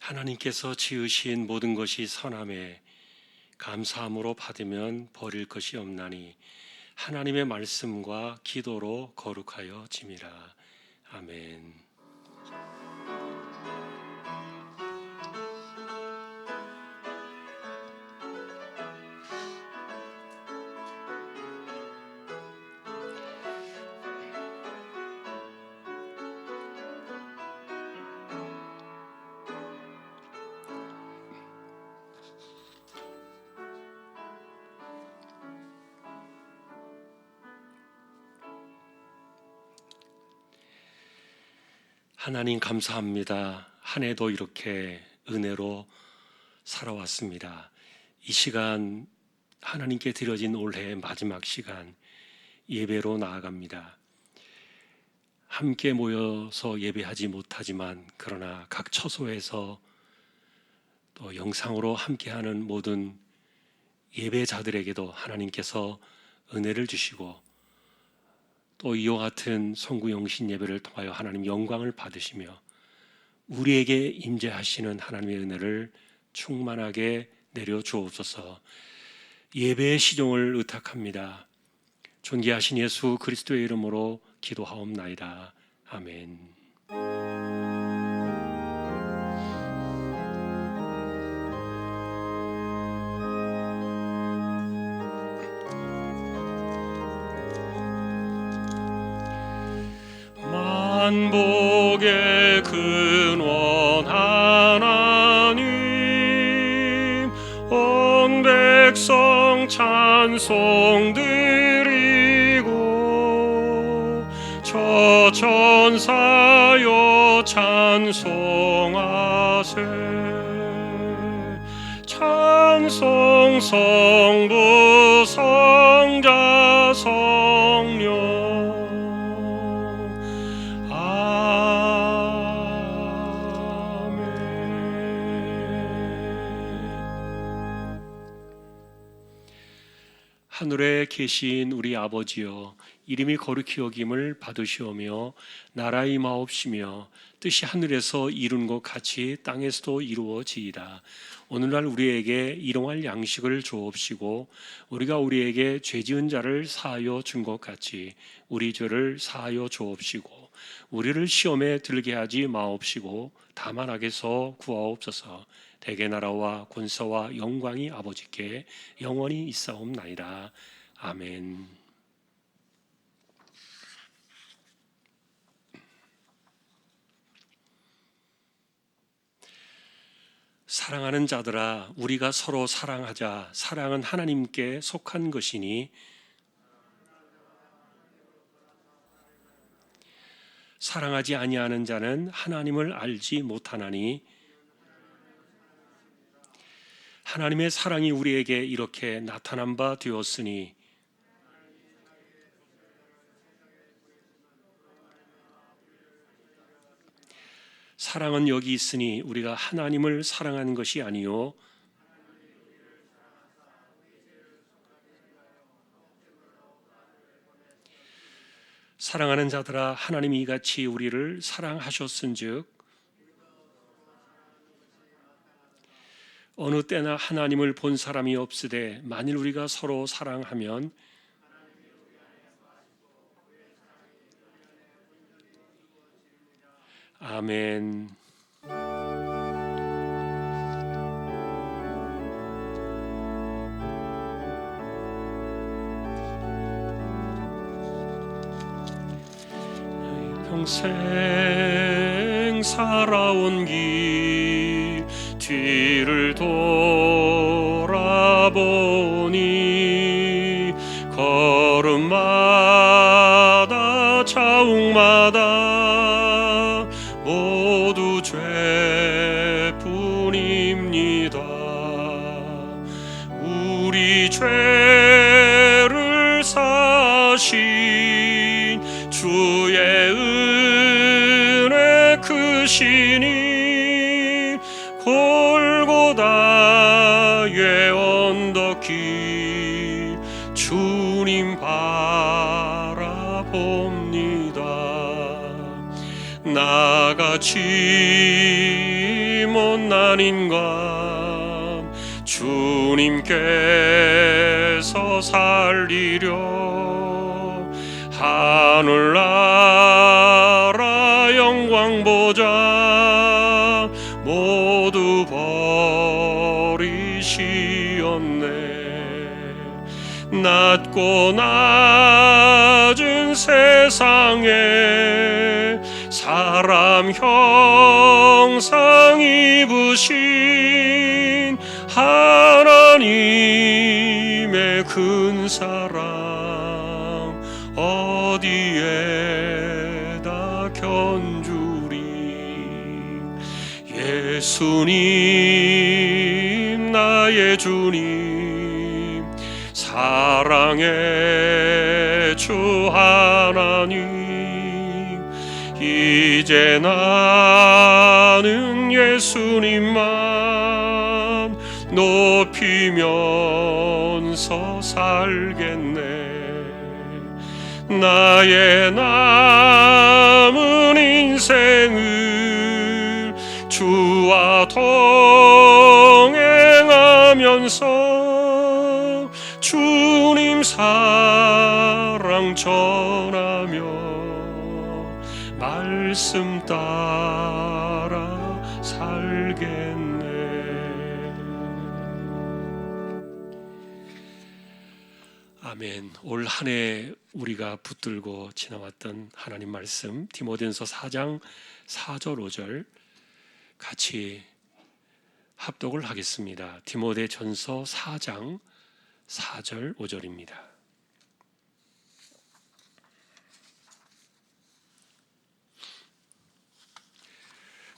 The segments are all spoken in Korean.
하나님께서 지으신 모든 것이 선함에 감사함으로 받으면 버릴 것이 없나니 하나님의 말씀과 기도로 거룩하여 짐이라. 아멘. 하나님 감사합니다. 한 해도 이렇게 은혜로 살아왔습니다. 이 시간 하나님께 드려진 올해의 마지막 시간 예배로 나아갑니다. 함께 모여서 예배하지 못하지만 그러나 각 처소에서 또 영상으로 함께하는 모든 예배자들에게도 하나님께서 은혜를 주시고 또 이와 같은 성구영신 예배를 통하여 하나님 영광을 받으시며 우리에게 임재하시는 하나님의 은혜를 충만하게 내려 주옵소서. 예배의 시종을 의탁합니다. 존귀하신 예수 그리스도의 이름으로 기도하옵나이다. 아멘. 만복의 근원 하나님 온 백성 찬송 드리고 저 천사여 찬송하세 찬송 성부 성자 성령 하늘에 계신 우리 아버지여 이름이 거룩히 여김을 받으시오며 나라의 임하옵시며 뜻이 하늘에서 이룬 것 같이 땅에서도 이루어지이다. 오늘날 우리에게 일용할 양식을 주옵시고 우리가 우리에게 죄지은 자를 사하여 준 것 같이 우리 죄를 사하여 주옵시고 우리를 시험에 들게 하지 마옵시고 다만 악에서 구하옵소서. 대개 나라와 권세와 영광이 아버지께 영원히 있사옵나이다. 아멘. 사랑하는 자들아 우리가 서로 사랑하자. 사랑은 하나님께 속한 것이니 사랑하지 아니하는 자는 하나님을 알지 못하나니 하나님의 사랑이 우리에게 이렇게 나타난 바 되었으니 사랑은 여기 있으니 우리가 하나님을 사랑하는 것이 아니요 사랑하는 자들아 하나님이 이같이 우리를 사랑하셨은즉 어느 때나 하나님을 본 사람이 없으되 만일 우리가 서로 사랑하면 아멘. 평생 살아온 길 뒤를 돌아보니 걸음마다 자욱마다 모두 죄뿐입니다. 우리 죄를 사신 주의 은혜 크시니 골고다의 언덕길 주님 바라봅니다. 나같이 못난 한 인간 주님께서 살리려 하늘나라 영광 보좌 모두 버리시었네. 낮고 낮은 세상에 사람 형상 입으신 하나님의 큰 사랑 어디에다 견주리. 예수님 나의 주님 사랑의 주 하나님 이제 나는 예수님만 높이면서 살겠네. 나의 남은 인생을 주와 동행하면서 주님 사랑 전하며 말씀 따라 살겠네. 아멘. 올 한 해 우리가 붙들고 지나왔던 하나님 말씀 디모데전서 4장 4절 5절 같이 합독을 하겠습니다. 디모데전서 4장 4절 5절입니다.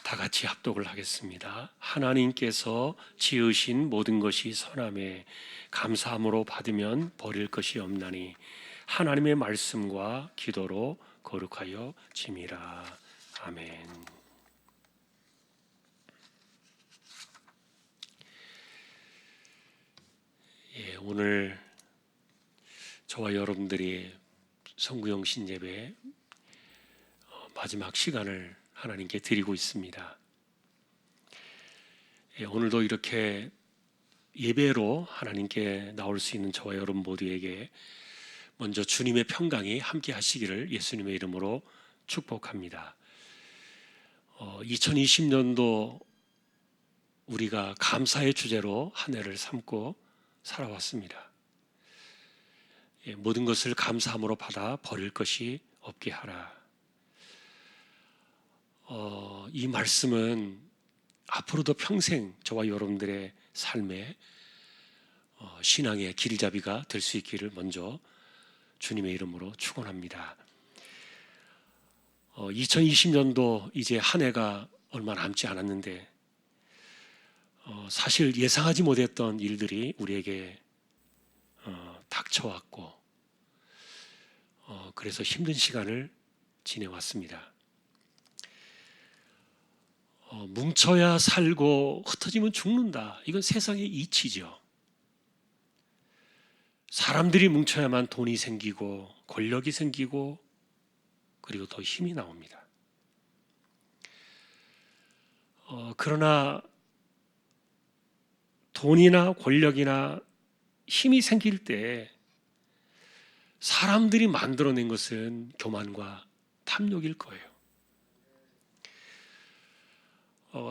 다 같이 합독을 하겠습니다. 하나님께서 지으신 모든 것이 선함에 감사함으로 받으면 버릴 것이 없나니 하나님의 말씀과 기도로 거룩하여 짐이라. 아멘. 오늘 저와 여러분들이 성구영신 예배 마지막 시간을 하나님께 드리고 있습니다. 오늘도 이렇게 예배로 하나님께 나올 수 있는 저와 여러분 모두에게 먼저 주님의 평강이 함께 하시기를 예수님의 이름으로 축복합니다. 2020년도 우리가 감사의 주제로 한 해를 삼고 살아왔습니다. 모든 것을 감사함으로 받아 버릴 것이 없게 하라. 이 말씀은 앞으로도 평생 저와 여러분들의 삶의 신앙의 길잡이가 될 수 있기를 먼저 주님의 이름으로 축원합니다. 2020년도 이제 한 해가 얼마 남지 않았는데 사실 예상하지 못했던 일들이 우리에게 닥쳐왔고 그래서 힘든 시간을 지내왔습니다. 뭉쳐야 살고 흩어지면 죽는다. 이건 세상의 이치죠. 사람들이 뭉쳐야만 돈이 생기고 권력이 생기고 그리고 더 힘이 나옵니다. 그러나 돈이나 권력이나 힘이 생길 때 사람들이 만들어낸 것은 교만과 탐욕일 거예요.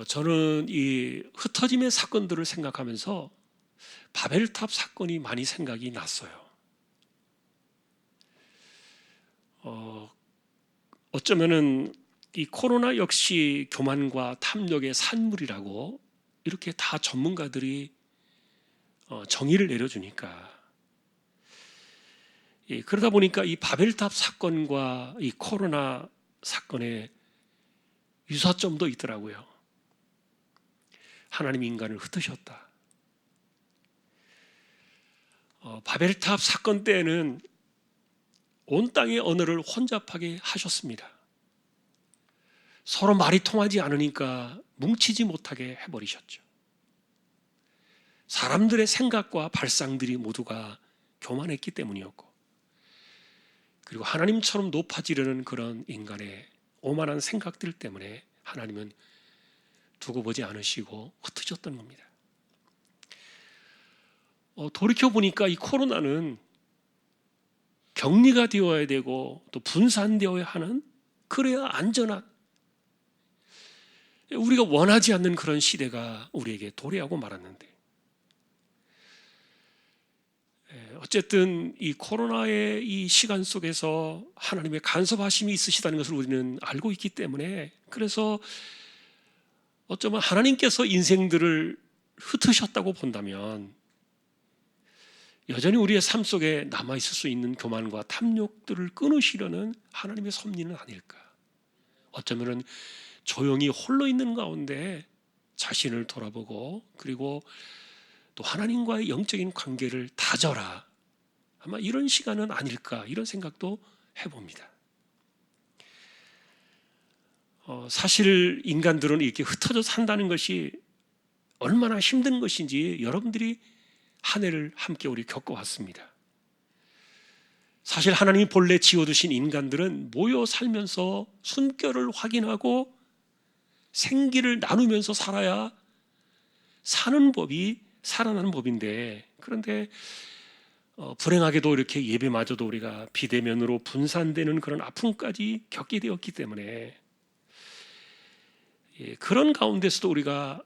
저는 이 흩어짐의 사건들을 생각하면서 바벨탑 사건이 많이 생각이 났어요. 어쩌면은 이 코로나 역시 교만과 탐욕의 산물이라고 이렇게 다 전문가들이 정의를 내려주니까 그러다 보니까 이 바벨탑 사건과 이 코로나 사건의 유사점도 있더라고요. 하나님 인간을 흩으셨다. 바벨탑 사건 때에는 온 땅의 언어를 혼잡하게 하셨습니다. 서로 말이 통하지 않으니까 뭉치지 못하게 해버리셨죠. 사람들의 생각과 발상들이 모두가 교만했기 때문이었고 그리고 하나님처럼 높아지려는 그런 인간의 오만한 생각들 때문에 하나님은 두고 보지 않으시고 흩으셨던 겁니다. 돌이켜보니까 이 코로나는 격리가 되어야 되고 또 분산되어야 하는, 그래야 안전한, 우리가 원하지 않는 그런 시대가 우리에게 도래하고 말았는데, 어쨌든 이 코로나의 이 시간 속에서 하나님의 간섭하심이 있으시다는 것을 우리는 알고 있기 때문에, 그래서 어쩌면 하나님께서 인생들을 흩으셨다고 본다면 여전히 우리의 삶 속에 남아있을 수 있는 교만과 탐욕들을 끊으시려는 하나님의 섭리는 아닐까. 어쩌면 조용히 홀로 있는 가운데 자신을 돌아보고, 그리고 또 하나님과의 영적인 관계를 다져라, 아마 이런 시간은 아닐까, 이런 생각도 해봅니다. 사실 인간들은 이렇게 흩어져 산다는 것이 얼마나 힘든 것인지 여러분들이 한 해를 함께 우리 겪어왔습니다. 사실 하나님이 본래 지어두신 인간들은 모여 살면서 숨결을 확인하고 생기를 나누면서 살아야 사는 법이 살아나는 법인데, 그런데 불행하게도 이렇게 예배마저도 우리가 비대면으로 분산되는 그런 아픔까지 겪게 되었기 때문에, 그런 가운데서도 우리가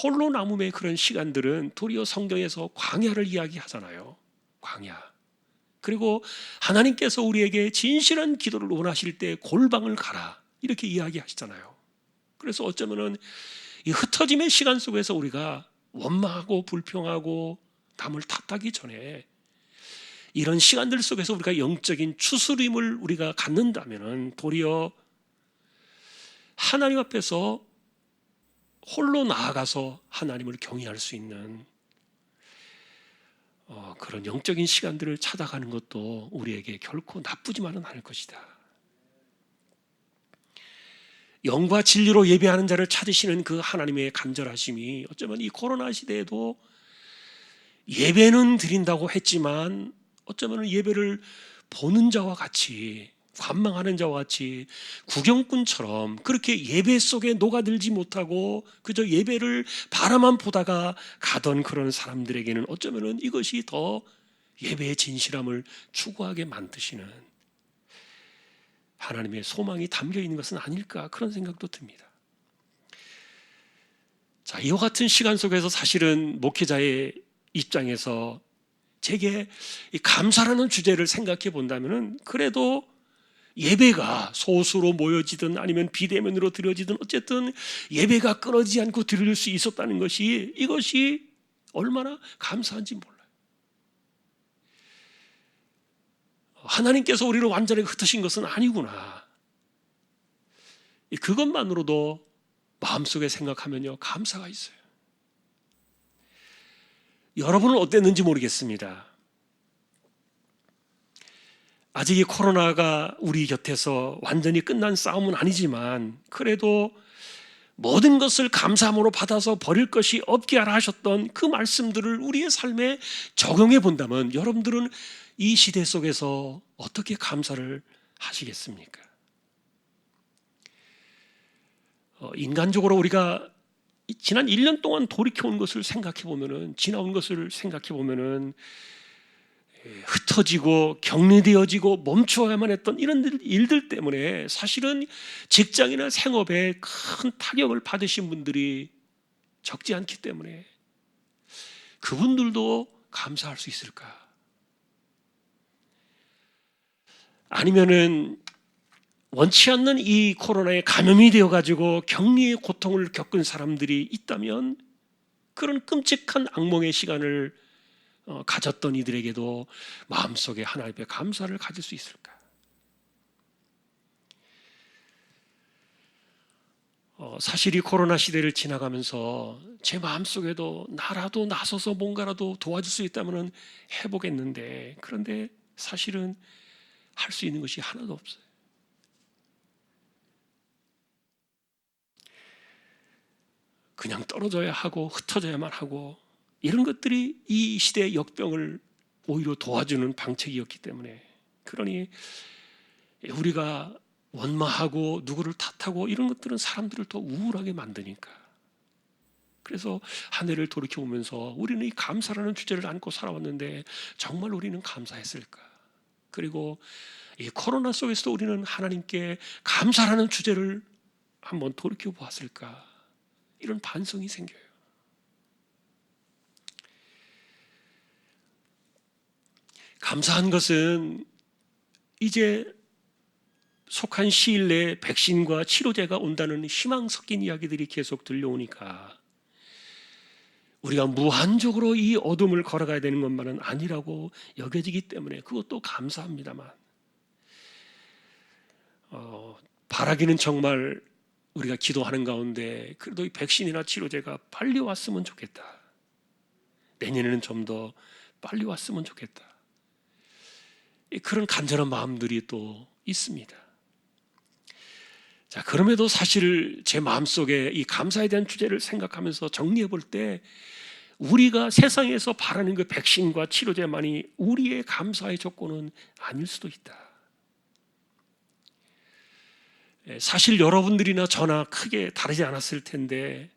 홀로 남음의 그런 시간들은 도리어 성경에서 광야를 이야기하잖아요. 광야. 그리고 하나님께서 우리에게 진실한 기도를 원하실 때 골방을 가라, 이렇게 이야기하시잖아요. 그래서 어쩌면은 이 흩어짐의 시간 속에서 우리가 원망하고 불평하고 남을 탓하기 전에 이런 시간들 속에서 우리가 영적인 추스림을 우리가 갖는다면은 도리어 하나님 앞에서 홀로 나아가서 하나님을 경외할 수 있는 그런 영적인 시간들을 찾아가는 것도 우리에게 결코 나쁘지만은 않을 것이다. 영과 진리로 예배하는 자를 찾으시는 그 하나님의 간절하심이 어쩌면 이 코로나 시대에도 예배는 드린다고 했지만 어쩌면 예배를 보는 자와 같이, 관망하는 자와 같이 구경꾼처럼 그렇게 예배 속에 녹아들지 못하고 그저 예배를 바라만 보다가 가던 그런 사람들에게는 어쩌면 이것이 더 예배의 진실함을 추구하게 만드시는 하나님의 소망이 담겨 있는 것은 아닐까, 그런 생각도 듭니다. 자, 이와 같은 시간 속에서 사실은 목회자의 입장에서 제게 이 감사라는 주제를 생각해 본다면은, 그래도 예배가 소수로 모여지든 아니면 비대면으로 드려지든 어쨌든 예배가 끊어지지 않고 드릴 수 있었다는 것이, 이것이 얼마나 감사한지 몰라요. 하나님께서 우리를 완전히 흩으신 것은 아니구나, 그것만으로도 마음속에 생각하면요 감사가 있어요. 여러분은 어땠는지 모르겠습니다. 아직 이 코로나가 우리 곁에서 완전히 끝난 싸움은 아니지만, 그래도 모든 것을 감사함으로 받아서 버릴 것이 없게 하라 하셨던 그 말씀들을 우리의 삶에 적용해 본다면 여러분들은 이 시대 속에서 어떻게 감사를 하시겠습니까? 인간적으로 우리가 지난 1년 동안 돌이켜온 것을 생각해 보면은, 지나온 것을 생각해 보면은 흩어지고 격리되어지고 멈추어야만 했던 이런 일들 때문에 사실은 직장이나 생업에 큰 타격을 받으신 분들이 적지 않기 때문에 그분들도 감사할 수 있을까? 아니면은 원치 않는 이 코로나에 감염이 되어가지고 격리의 고통을 겪은 사람들이 있다면 그런 끔찍한 악몽의 시간을 가졌던 이들에게도 마음속에 하나님의 감사를 가질 수 있을까? 사실 이 코로나 시대를 지나가면서 제 마음속에도 나라도 나서서 뭔가라도 도와줄 수 있다면 해보겠는데, 그런데 사실은 할 수 있는 것이 하나도 없어요. 그냥 떨어져야 하고 흩어져야만 하고, 이런 것들이 이 시대의 역병을 오히려 도와주는 방책이었기 때문에, 그러니 우리가 원망하고 누구를 탓하고 이런 것들은 사람들을 더 우울하게 만드니까. 그래서 한 해를 돌이켜보면서 우리는 이 감사라는 주제를 안고 살아왔는데 정말 우리는 감사했을까? 그리고 이 코로나 속에서도 우리는 하나님께 감사라는 주제를 한번 돌이켜 보았을까? 이런 반성이 생겨요. 감사한 것은 이제 속한 시일 내에 백신과 치료제가 온다는 희망 섞인 이야기들이 계속 들려오니까 우리가 무한적으로 이 어둠을 걸어가야 되는 것만은 아니라고 여겨지기 때문에 그것도 감사합니다만 바라기는 정말 우리가 기도하는 가운데 그래도 이 백신이나 치료제가 빨리 왔으면 좋겠다. 내년에는 좀 더 빨리 왔으면 좋겠다. 그런 간절한 마음들이 또 있습니다. 자, 그럼에도 사실 제 마음속에 이 감사에 대한 주제를 생각하면서 정리해 볼 때 우리가 세상에서 바라는 그 백신과 치료제만이 우리의 감사의 조건은 아닐 수도 있다. 사실 여러분들이나 저나 크게 다르지 않았을 텐데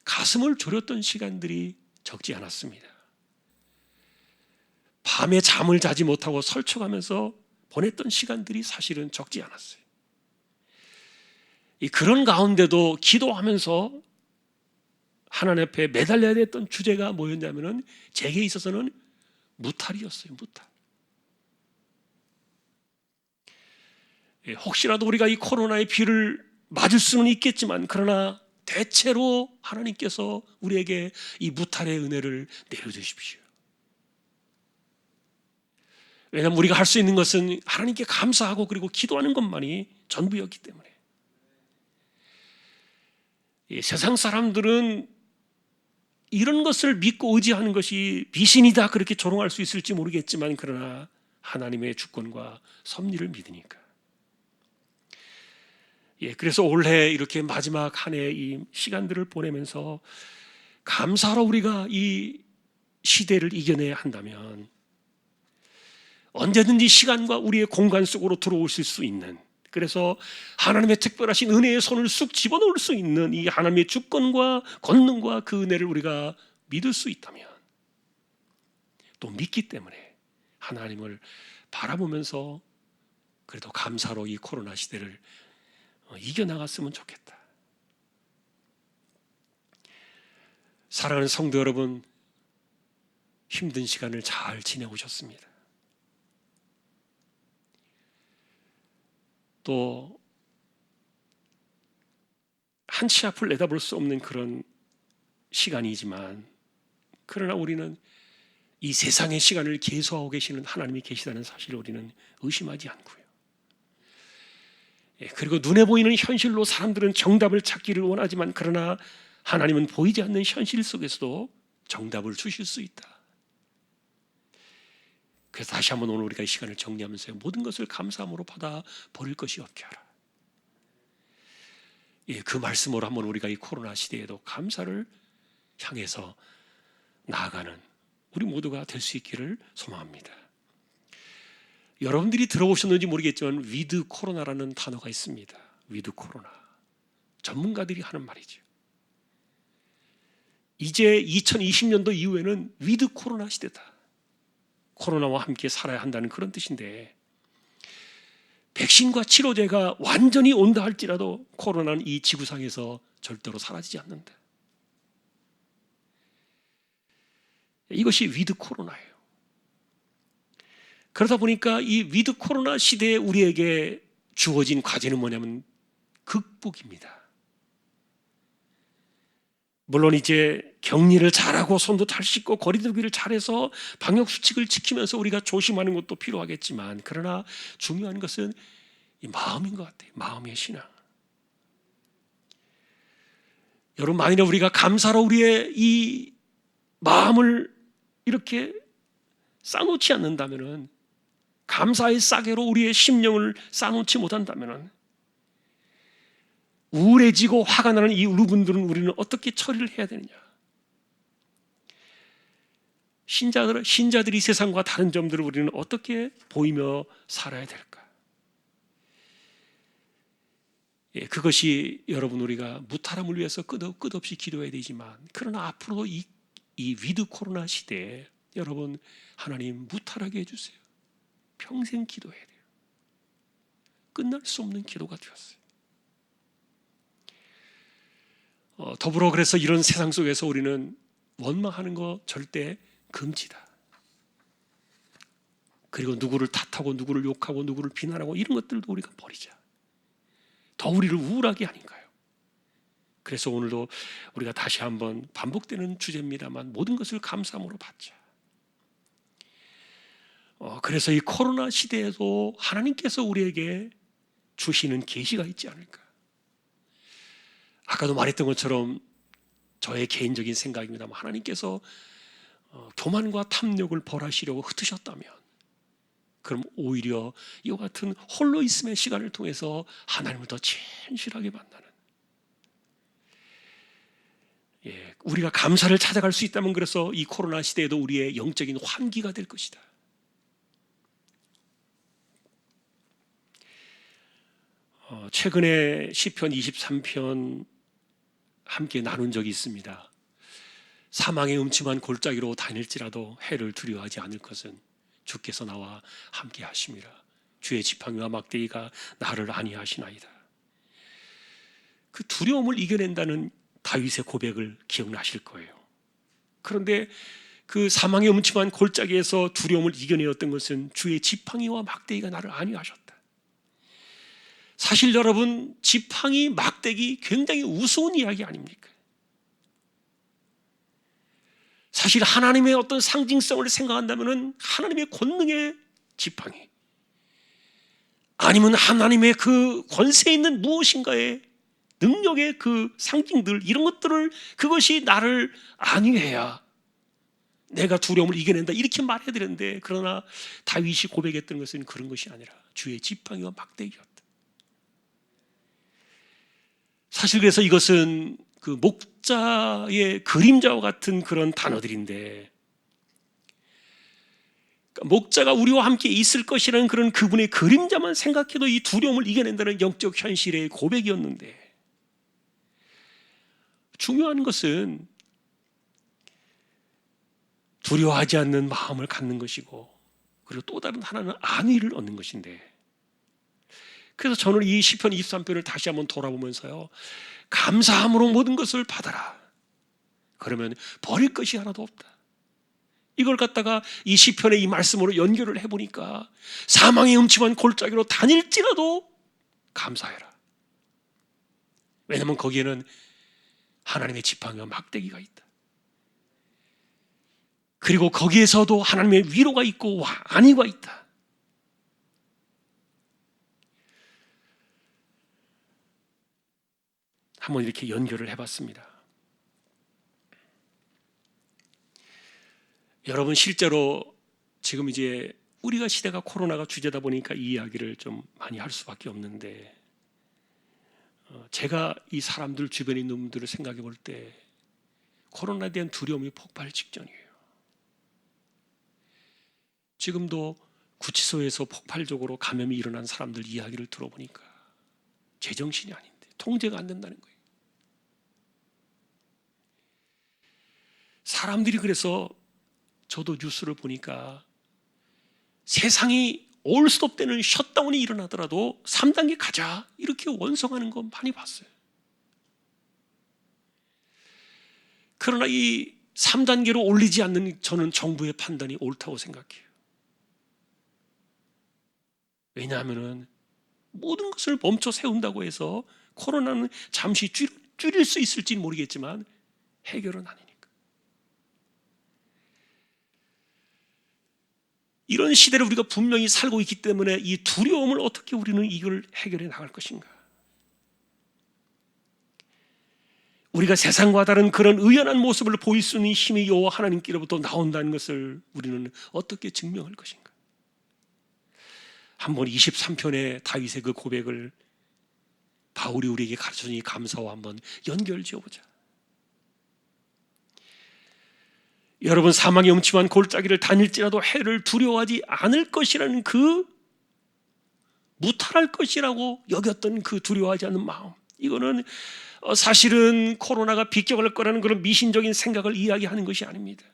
가슴을 졸였던 시간들이 적지 않았습니다. 밤에 잠을 자지 못하고 설쳐가면서 보냈던 시간들이 사실은 적지 않았어요. 그런 가운데도 기도하면서 하나님 앞에 매달려야 됐던 주제가 뭐였냐면은 제게 있어서는 무탈이었어요. 무탈. 혹시라도 우리가 이 코로나의 비를 맞을 수는 있겠지만 그러나 대체로 하나님께서 우리에게 이 무탈의 은혜를 내려주십시오. 왜냐하면 우리가 할 수 있는 것은 하나님께 감사하고 그리고 기도하는 것만이 전부였기 때문에. 세상 사람들은 이런 것을 믿고 의지하는 것이 비신이다 그렇게 조롱할 수 있을지 모르겠지만 그러나 하나님의 주권과 섭리를 믿으니까. 그래서 올해 이렇게 마지막 한 해 이 시간들을 보내면서 감사로 우리가 이 시대를 이겨내야 한다면 언제든지 시간과 우리의 공간 속으로 들어오실 수 있는, 그래서 하나님의 특별하신 은혜의 손을 쑥 집어넣을 수 있는 이 하나님의 주권과 권능과 그 은혜를 우리가 믿을 수 있다면, 또 믿기 때문에 하나님을 바라보면서 그래도 감사로 이 코로나 시대를 이겨나갔으면 좋겠다. 사랑하는 성도 여러분, 힘든 시간을 잘 지내오셨습니다. 또 한 치 앞을 내다볼 수 없는 그런 시간이지만 그러나 우리는 이 세상의 시간을 계수하고 계시는 하나님이 계시다는 사실을 우리는 의심하지 않고요. 그리고 눈에 보이는 현실로 사람들은 정답을 찾기를 원하지만 그러나 하나님은 보이지 않는 현실 속에서도 정답을 주실 수 있다. 그래서 다시 한번 오늘 우리가 이 시간을 정리하면서 모든 것을 감사함으로 받아 버릴 것이 없게 하라. 그 말씀으로 한번 우리가 이 코로나 시대에도 감사를 향해서 나아가는 우리 모두가 될 수 있기를 소망합니다. 여러분들이 들어보셨는지 모르겠지만 위드 코로나라는 단어가 있습니다. 위드 코로나. 전문가들이 하는 말이죠. 이제 2020년도 이후에는 위드 코로나 시대다. 코로나와 함께 살아야 한다는 그런 뜻인데 백신과 치료제가 완전히 온다 할지라도 코로나는 이 지구상에서 절대로 사라지지 않는다. 이것이 위드 코로나예요. 그러다 보니까 이 위드 코로나 시대에 우리에게 주어진 과제는 뭐냐면 극복입니다. 물론 이제 격리를 잘하고 손도 잘 씻고 거리 두기를 잘해서 방역 수칙을 지키면서 우리가 조심하는 것도 필요하겠지만 그러나 중요한 것은 이 마음인 것 같아요. 마음의 신앙. 여러분, 만일에 우리가 감사로 우리의 이 마음을 이렇게 쌓아놓지 않는다면은, 감사의 싹으로 우리의 심령을 쌓아놓지 못한다면은 우울해지고 화가 나는 이 우리분들은 우리는 어떻게 처리를 해야 되느냐? 신자들이 세상과 다른 점들을 우리는 어떻게 보이며 살아야 될까? 그것이 여러분 우리가 무탈함을 위해서 끝없이 기도해야 되지만, 그러나 앞으로도 이 위드 코로나 시대에 여러분 하나님 무탈하게 해주세요. 평생 기도해야 돼요. 끝날 수 없는 기도가 되었어요. 더불어 그래서 이런 세상 속에서 우리는 원망하는 거 절대 금지다. 그리고 누구를 탓하고 누구를 욕하고 누구를 비난하고 이런 것들도 우리가 버리자. 더 우리를 우울하게 하니까요. 그래서 오늘도 우리가 다시 한번 반복되는 주제입니다만 모든 것을 감사함으로 받자. 그래서 이 코로나 시대에도 하나님께서 우리에게 주시는 계시가 있지 않을까. 아까도 말했던 것처럼 저의 개인적인 생각입니다만 하나님께서 교만과 탐욕을 벌하시려고 흩으셨다면, 그럼 오히려 이와 같은 홀로 있음의 시간을 통해서 하나님을 더 진실하게 만나는, 우리가 감사를 찾아갈 수 있다면 그래서 이 코로나 시대에도 우리의 영적인 환기가 될 것이다. 최근에 시편 23편 함께 나눈 적이 있습니다. 사망의 음침한 골짜기로 다닐지라도 해를 두려워하지 않을 것은 주께서 나와 함께 하심이라. 주의 지팡이와 막대기가 나를 안위하시나이다. 그 두려움을 이겨낸다는 다윗의 고백을 기억나실 거예요. 그런데 그 사망의 음침한 골짜기에서 두려움을 이겨내었던 것은 주의 지팡이와 막대기가 나를 안위하셨다. 사실 여러분, 지팡이, 막대기 굉장히 우스운 이야기 아닙니까? 사실 하나님의 어떤 상징성을 생각한다면 하나님의 권능의 지팡이, 아니면 하나님의 그 권세 있는 무엇인가의 능력의 그 상징들, 이런 것들을, 그것이 나를 안위해야 내가 두려움을 이겨낸다, 이렇게 말해야 되는데, 그러나 다윗이 고백했던 것은 그런 것이 아니라 주의 지팡이와 막대기였다. 사실 그래서 이것은 그 목자의 그림자와 같은 그런 단어들인데, 목자가 우리와 함께 있을 것이라는 그런 그분의 그림자만 생각해도 이 두려움을 이겨낸다는 영적 현실의 고백이었는데, 중요한 것은 두려워하지 않는 마음을 갖는 것이고, 그리고 또 다른 하나는 안위를 얻는 것인데, 그래서 저는 이 시편 23편을 다시 한번 돌아보면서요, 감사함으로 모든 것을 받아라. 그러면 버릴 것이 하나도 없다. 이걸 갖다가 이 시편의 이 말씀으로 연결을 해보니까, 사망의 음침한 골짜기로 다닐지라도 감사해라. 왜냐하면 거기에는 하나님의 지팡이와 막대기가 있다. 그리고 거기에서도 하나님의 위로가 있고 안위가 있다. 한번 이렇게 연결을 해봤습니다. 여러분, 실제로 지금 이제 우리가 시대가 코로나가 주제다 보니까 이 이야기를 좀 많이 할 수밖에 없는데, 제가 이 사람들 주변에 있는 분들을 생각해 볼 때 코로나에 대한 두려움이 폭발 직전이에요. 지금도 구치소에서 폭발적으로 감염이 일어난 사람들 이야기를 들어보니까 제정신이 아닌데 통제가 안 된다는 거예요. 사람들이, 그래서 저도 뉴스를 보니까 세상이 올 수 없다는 셧다운이 일어나더라도 3단계 가자, 이렇게 원성하는 거 많이 봤어요. 그러나 이 3단계로 올리지 않는 저는 정부의 판단이 옳다고 생각해요. 왜냐하면 모든 것을 멈춰 세운다고 해서 코로나는 잠시 줄일 수 있을지는 모르겠지만 해결은 아니니까. 이런 시대를 우리가 분명히 살고 있기 때문에 이 두려움을 어떻게 우리는 이걸 해결해 나갈 것인가? 우리가 세상과 다른 그런 의연한 모습을 보일 수 있는 힘이 여호와 하나님께로부터 나온다는 것을 우리는 어떻게 증명할 것인가? 한번 23편의 다윗의 그 고백을 바울이 우리에게 가르쳐주니 감사와 한번 연결 지어보자. 여러분, 사망의 음침한 골짜기를 다닐지라도 해를 두려워하지 않을 것이라는 그 무탈할 것이라고 여겼던 그 두려워하지 않는 마음, 이거는 사실은 코로나가 비껴갈 거라는 그런 미신적인 생각을 이야기하는 것이 아닙니다.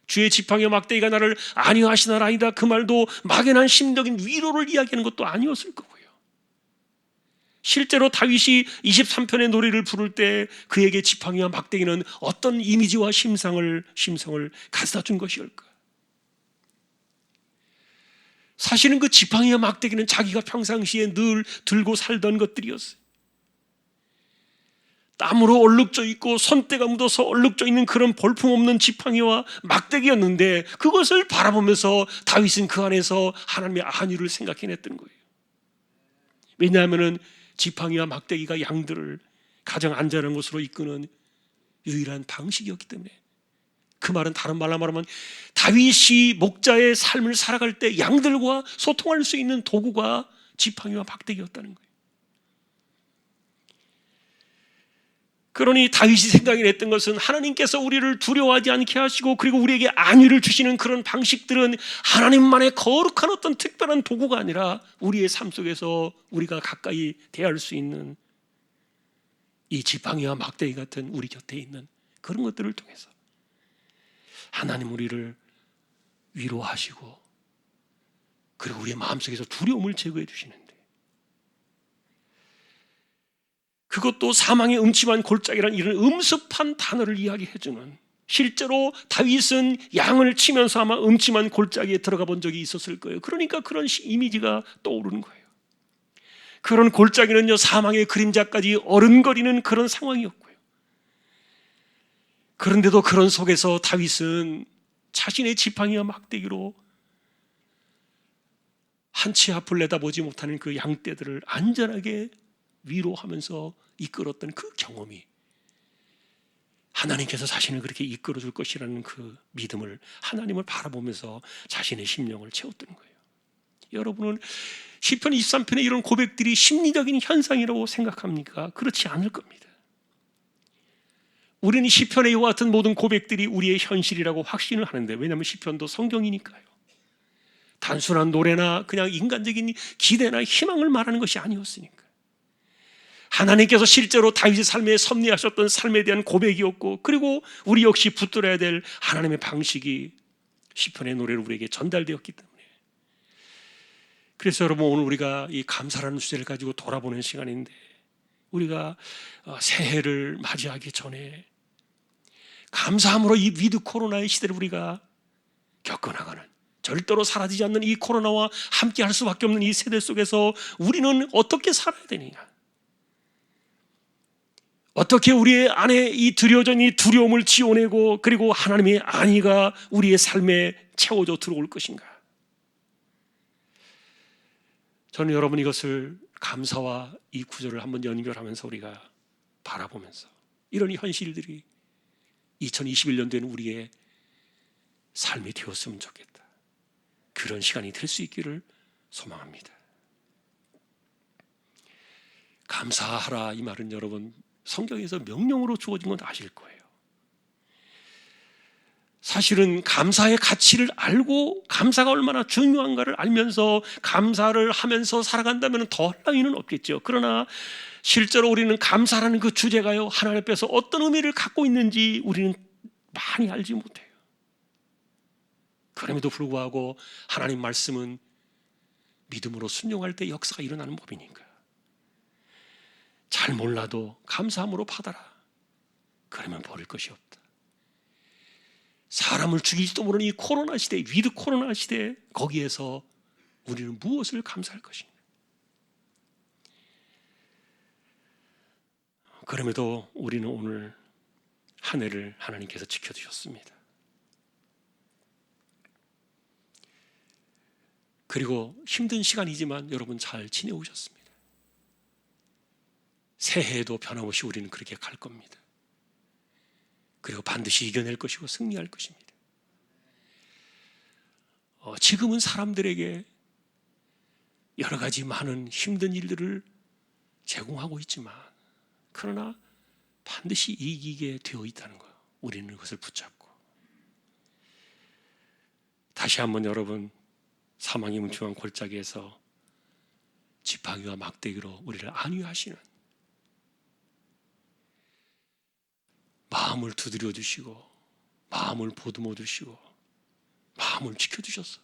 주의 지팡이와 막대기가 나를 안위하시나라이다, 그 말도 막연한 심적인 위로를 이야기하는 것도 아니었을 거고요. 실제로 다윗이 23편의 노래를 부를 때 그에게 지팡이와 막대기는 어떤 이미지와 심성을 가져다 준 것일까? 사실은 그 지팡이와 막대기는 자기가 평상시에 늘 들고 살던 것들이었어요. 땀으로 얼룩져 있고 손때가 묻어서 얼룩져 있는 그런 볼품없는 지팡이와 막대기였는데, 그것을 바라보면서 다윗은 그 안에서 하나님의 안위를 생각해냈던 거예요. 왜냐하면 지팡이와 막대기가 양들을 가장 안전한 곳으로 이끄는 유일한 방식이었기 때문에. 그 말은 다른 말로 말하면 다윗이 목자의 삶을 살아갈 때 양들과 소통할 수 있는 도구가 지팡이와 막대기였다는 거예요. 그러니 다윗이 생각이 냈던 것은 하나님께서 우리를 두려워하지 않게 하시고 그리고 우리에게 안위를 주시는 그런 방식들은 하나님만의 거룩한 어떤 특별한 도구가 아니라 우리의 삶 속에서 우리가 가까이 대할 수 있는 이 지팡이와 막대기 같은 우리 곁에 있는 그런 것들을 통해서 하나님 우리를 위로하시고 그리고 우리의 마음속에서 두려움을 제거해 주시는데, 그것도 사망의 음침한 골짜기라는 이런 음습한 단어를 이야기해주는, 실제로 다윗은 양을 치면서 아마 음침한 골짜기에 들어가 본 적이 있었을 거예요. 그러니까 그런 이미지가 떠오르는 거예요. 그런 골짜기는요, 사망의 그림자까지 어른거리는 그런 상황이었고요. 그런데도 그런 속에서 다윗은 자신의 지팡이와 막대기로 한 치 앞을 내다보지 못하는 그 양떼들을 안전하게 위로하면서 이끌었던 그 경험이, 하나님께서 자신을 그렇게 이끌어줄 것이라는 그 믿음을, 하나님을 바라보면서 자신의 심령을 채웠던 거예요. 여러분은 시편 23편의 이런 고백들이 심리적인 현상이라고 생각합니까? 그렇지 않을 겁니다. 우리는 시편의 이와 같은 모든 고백들이 우리의 현실이라고 확신을 하는데, 왜냐하면 시편도 성경이니까요. 단순한 노래나 그냥 인간적인 기대나 희망을 말하는 것이 아니었으니까. 하나님께서 실제로 다윗의 삶에 섭리하셨던 삶에 대한 고백이었고, 그리고 우리 역시 붙들어야 될 하나님의 방식이 시편의 노래로 우리에게 전달되었기 때문에. 그래서 여러분, 오늘 우리가 이 감사라는 주제를 가지고 돌아보는 시간인데, 우리가 새해를 맞이하기 전에 감사함으로 이 위드 코로나의 시대를 우리가 겪어나가는, 절대로 사라지지 않는 이 코로나와 함께 할 수밖에 없는 이 세대 속에서 우리는 어떻게 살아야 되느냐, 어떻게 우리의 안에 이 드려진 이 두려움을 지워내고 그리고 하나님의 안위가 우리의 삶에 채워져 들어올 것인가. 저는 여러분, 이것을 감사와 이 구절을 한번 연결하면서 우리가 바라보면서 이런 현실들이 2021년도에는 우리의 삶이 되었으면 좋겠다, 그런 시간이 될 수 있기를 소망합니다. 감사하라, 이 말은 여러분 성경에서 명령으로 주어진 건 아실 거예요. 사실은 감사의 가치를 알고 감사가 얼마나 중요한가를 알면서 감사를 하면서 살아간다면 더할 나위는 없겠죠. 그러나 실제로 우리는 감사라는 그 주제가요, 하나님 앞에서 어떤 의미를 갖고 있는지 우리는 많이 알지 못해요. 그럼에도 불구하고 하나님 말씀은 믿음으로 순종할 때 역사가 일어나는 법이니까 잘 몰라도 감사함으로 받아라. 그러면 버릴 것이 없다. 사람을 죽일지도 모르는 이 코로나 시대, 위드 코로나 시대, 거기에서 우리는 무엇을 감사할 것인가. 그럼에도 우리는 오늘 한 해를 하나님께서 지켜주셨습니다. 그리고 힘든 시간이지만 여러분 잘 지내오셨습니다. 새해에도 변함없이 우리는 그렇게 갈 겁니다. 그리고 반드시 이겨낼 것이고 승리할 것입니다. 지금은 사람들에게 여러 가지 많은 힘든 일들을 제공하고 있지만, 그러나 반드시 이기게 되어 있다는 거예요. 우리는 그것을 붙잡고. 다시 한번 여러분, 사망의 뭉침한 골짜기에서 지팡이와 막대기로 우리를 안위하시는, 마음을 두드려 주시고 마음을 보듬어 주시고 마음을 지켜주셔서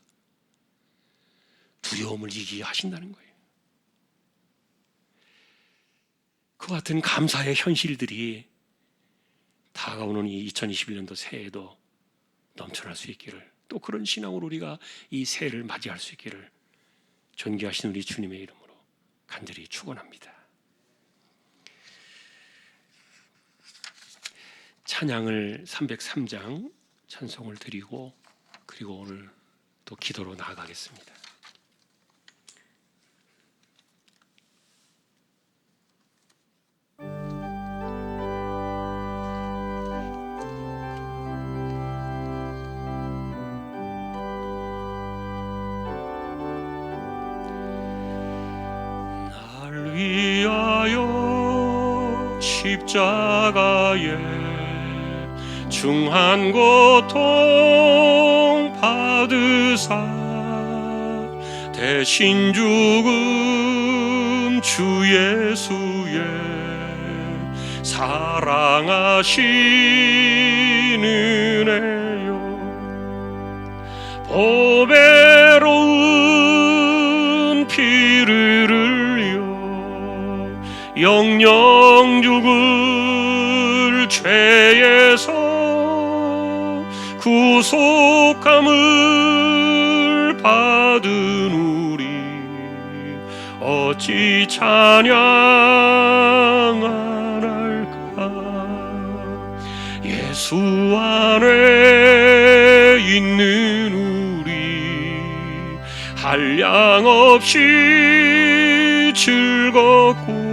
두려움을 이기게 하신다는 거예요. 그 같은 감사의 현실들이 다가오는 이 2021년도 새해에도 넘쳐날 수 있기를, 또 그런 신앙으로 우리가 이 새해를 맞이할 수 있기를 존귀하신 우리 주님의 이름으로 간절히 축원합니다. 찬양을 303장 찬송을 드리고 그리고 오늘 또 기도로 나아가겠습니다. 날 위하여 십자가에 중한 고통 받으사 대신 죽음 주 예수의 사랑하신 은혜요, 보배로운 피를 흘려 영영 죽을 죄에서 구속함을 받은 우리 어찌 찬양할까. 예수 안에 있는 우리 한량없이 즐겁고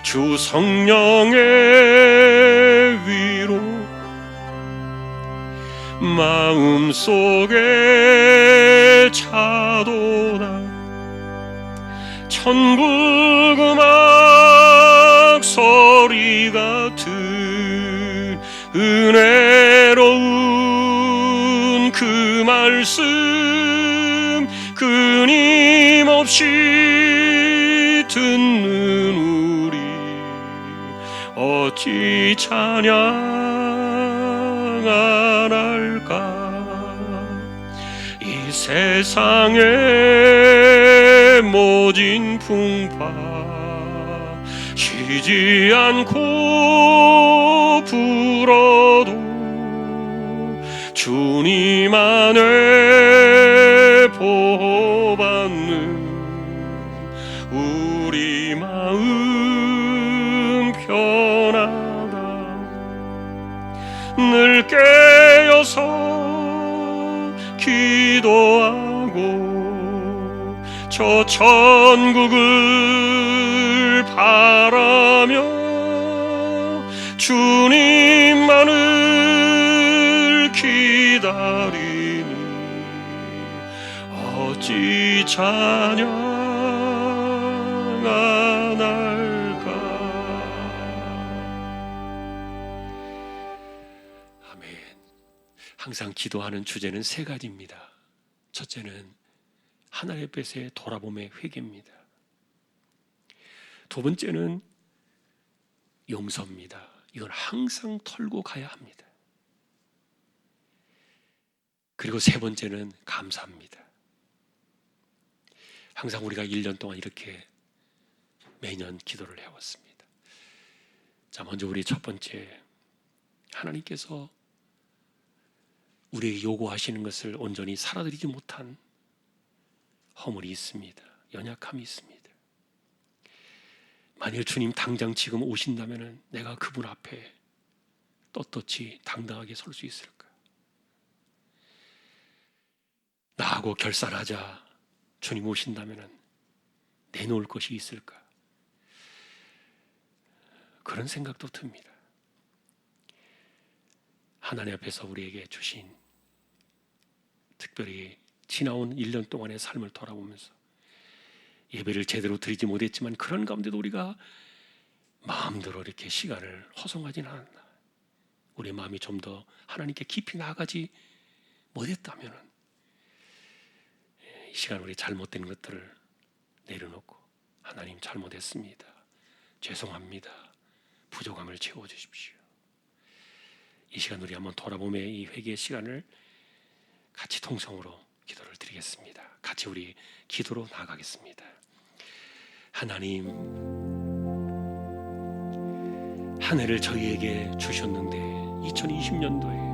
주 성령의 위로 마음속에 차도다. 천국 음악 소리 같은 은혜로운 그 말씀 끊임없이 듣는 우리 어찌 찬양 안 할까. 이 세상의 모진 풍파 쉬지 않고 불어도 주님 안에 보호받는 우리 마음 편하다. 늘 깨어서 기도하고 저 천국을 바라며 주님만을 기다리니 어찌 찬양 안 할까. 아멘. 항상 기도하는 주제는 세 가지입니다. 첫째는 하나님 앞에서의 돌아봄의 회개입니다. 두 번째는 용서입니다. 이건 항상 털고 가야 합니다. 그리고 세 번째는 감사합니다. 항상 우리가 1년 동안 이렇게 매년 기도를 해왔습니다. 자, 먼저 우리 첫 번째, 하나님께서 우리에게 요구하시는 것을 온전히 살아드리지 못한 허물이 있습니다. 연약함이 있습니다. 만일 주님 당장 지금 오신다면 내가 그분 앞에 떳떳이 당당하게 설 수 있을까? 나하고 결산하자 주님 오신다면 내놓을 것이 있을까? 그런 생각도 듭니다. 하나님 앞에서 우리에게 주신, 특별히 지나온 1년 동안의 삶을 돌아보면서 예배를 제대로 드리지 못했지만 그런 가운데도 우리가 마음대로 이렇게 시간을 허송하지는 않았나. 우리의 마음이 좀 더 하나님께 깊이 나아가지 못했다면 이 시간 우리 잘못된 것들을 내려놓고 하나님 잘못했습니다. 죄송합니다. 부족함을 채워주십시오. 이 시간 우리 한번 돌아보며 이 회개의 시간을 같이 통성으로 기도를 드리겠습니다. 같이 우리 기도로 나가겠습니다. 하나님, 한 해를 저희에게 주셨는데 2020년도에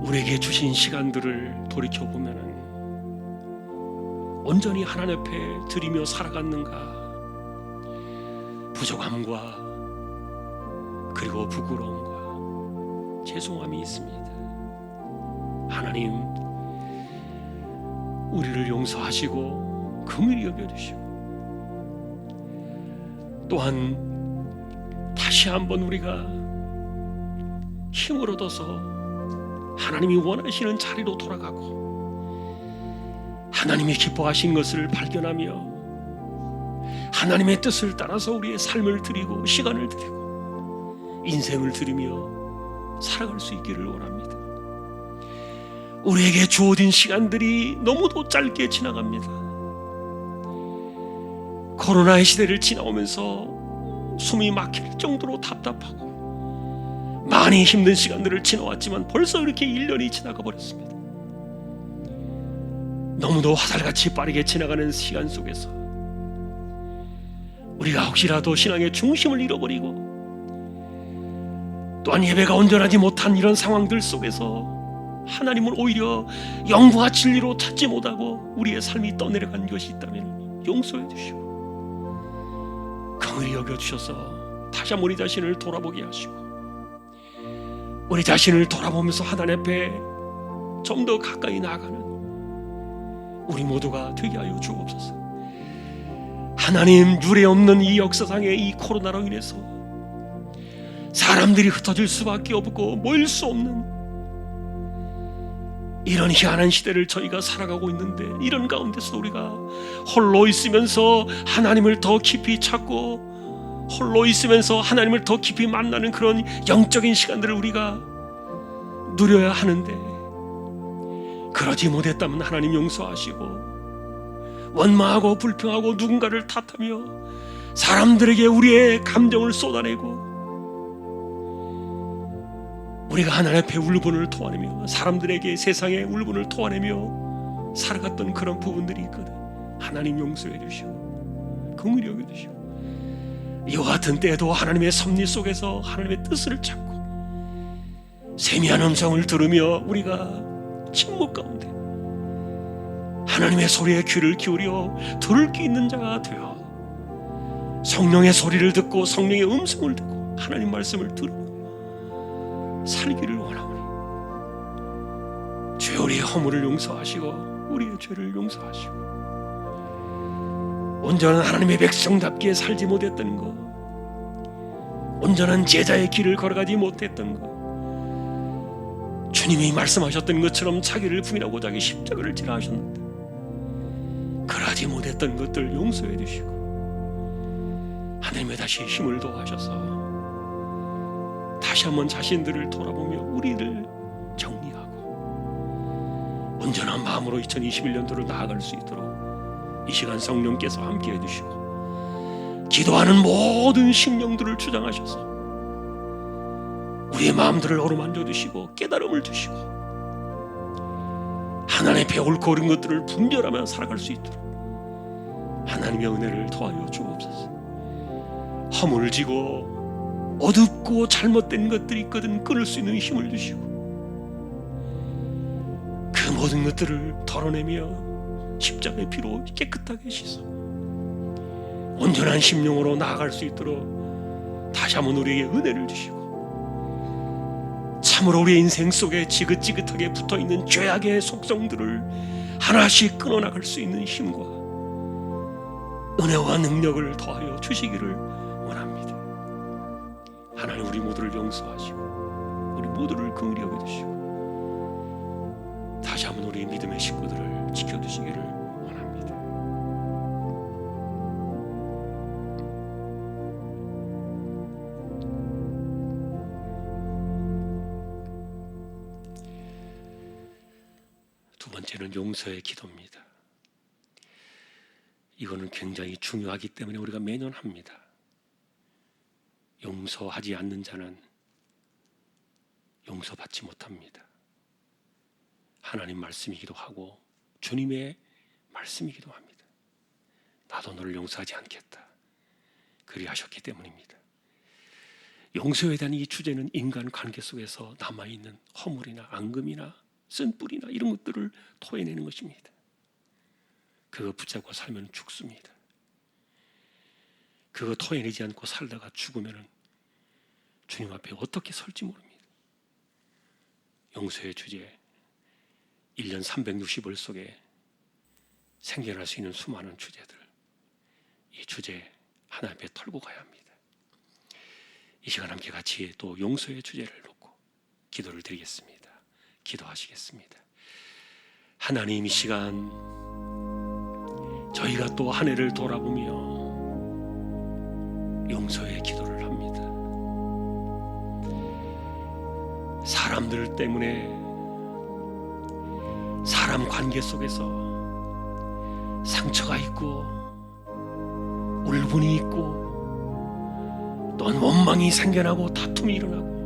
우리에게 주신 시간들을 돌이켜보면 온전히 하나님 앞에 드리며 살아갔는가? 부족함과 그리고 부끄러움과 죄송함이 있습니다. 하나님, 우리를 용서하시고 긍휼히 여겨주시고 또한 다시 한번 우리가 힘을 얻어서 하나님이 원하시는 자리로 돌아가고 하나님이 기뻐하신 것을 발견하며 하나님의 뜻을 따라서 우리의 삶을 드리고 시간을 드리고 인생을 드리며 살아갈 수 있기를 원합니다. 우리에게 주어진 시간들이 너무도 짧게 지나갑니다. 코로나의 시대를 지나오면서 숨이 막힐 정도로 답답하고 많이 힘든 시간들을 지나왔지만 벌써 이렇게 1년이 지나가 버렸습니다. 너무도 화살같이 빠르게 지나가는 시간 속에서 우리가 혹시라도 신앙의 중심을 잃어버리고 또한 예배가 온전하지 못한 이런 상황들 속에서 하나님을 오히려 영과 진리로 찾지 못하고 우리의 삶이 떠내려간 것이 있다면 용서해 주시고 긍휼히 여겨주셔서 다시 한번 우리 자신을 돌아보게 하시고 우리 자신을 돌아보면서 하나님 앞에 좀 더 가까이 나아가는 우리 모두가 되게 하여 주옵소서. 하나님, 유례 없는 이 역사상의 이 코로나로 인해서 사람들이 흩어질 수밖에 없고 모일 수 없는 이런 희한한 시대를 저희가 살아가고 있는데 이런 가운데서 우리가 홀로 있으면서 하나님을 더 깊이 찾고 홀로 있으면서 하나님을 더 깊이 만나는 그런 영적인 시간들을 우리가 누려야 하는데 그러지 못했다면 하나님 용서하시고 원망하고 불평하고 누군가를 탓하며 사람들에게 우리의 감정을 쏟아내고 우리가 하나님 앞에 울분을 토하내며 사람들에게 세상의 울분을 토하내며 살아갔던 그런 부분들이 있거든. 하나님 용서해 주시고 긍휼히 여겨 주시고 이와 같은 때에도 하나님의 섭리 속에서 하나님의 뜻을 찾고 세미한 음성을 들으며 우리가 침묵 가운데 하나님의 소리에 귀를 기울여 들을 게 있는 자가 되어 성령의 소리를 듣고 성령의 음성을 듣고 하나님 말씀을 들으며 살기를 원하오니 주여 우리의 허물을 용서하시고 우리의 죄를 용서하시고 온전한 하나님의 백성답게 살지 못했던 것, 온전한 제자의 길을 걸어가지 못했던 것, 주님이 말씀하셨던 것처럼 자기를 부인하고 자기 십자가를 지라 하셨는데 그러지 못했던 것들 용서해 주시고 하나님의 다시 힘을 더하셔서 다시 한번 자신들을 돌아보며 우리를 정리하고 온전한 마음으로 2021년도를 나아갈 수 있도록 이 시간 성령께서 함께해 주시고 기도하는 모든 심령들을 주장하셔서 우리의 마음들을 어루만져 주시고 깨달음을 주시고 하나님의 배울고 옳은 것들을 분별하며 살아갈 수 있도록 하나님의 은혜를 더하여 주옵소서. 허물을 지고 어둡고 잘못된 것들이 있거든 끊을 수 있는 힘을 주시고 그 모든 것들을 덜어내며 십자가의 피로 깨끗하게 씻어 온전한 심령으로 나아갈 수 있도록 다시 한번 우리에게 은혜를 주시고 참으로 우리의 인생 속에 지긋지긋하게 붙어있는 죄악의 속성들을 하나씩 끊어나갈 수 있는 힘과 은혜와 능력을 더하여 주시기를 원합니다. 하나님, 우리 모두를 용서하시고 우리 모두를 긍휼히 여겨주시고 다시 한번 우리 믿음의 식구들을 지켜주시기를 원합니다. 두 번째는 용서의 기도입니다. 이거는 굉장히 중요하기 때문에 우리가 매년 합니다. 용서하지 않는 자는 용서받지 못합니다. 하나님 말씀이기도 하고 주님의 말씀이기도 합니다. 나도 너를 용서하지 않겠다. 그리하셨기 때문입니다. 용서에 대한 이 주제는 인간 관계 속에서 남아있는 허물이나 앙금이나 쓴뿌리나 이런 것들을 토해내는 것입니다. 그거 붙잡고 살면 죽습니다. 그거 토해내지 않고 살다가 죽으면 주님 앞에 어떻게 설지 모릅니다. 용서의 주제, 1년 360일 속에 생겨날 수 있는 수많은 주제들, 이 주제 하나 앞에 털고 가야 합니다. 이 시간 함께 같이 또 용서의 주제를 놓고 기도를 드리겠습니다. 기도하시겠습니다. 하나님, 이 시간 저희가 또 한 해를 돌아보며 용서의 기도를 합니다. 사람들 때문에, 사람 관계 속에서 상처가 있고 울분이 있고 또한 원망이 생겨나고 다툼이 일어나고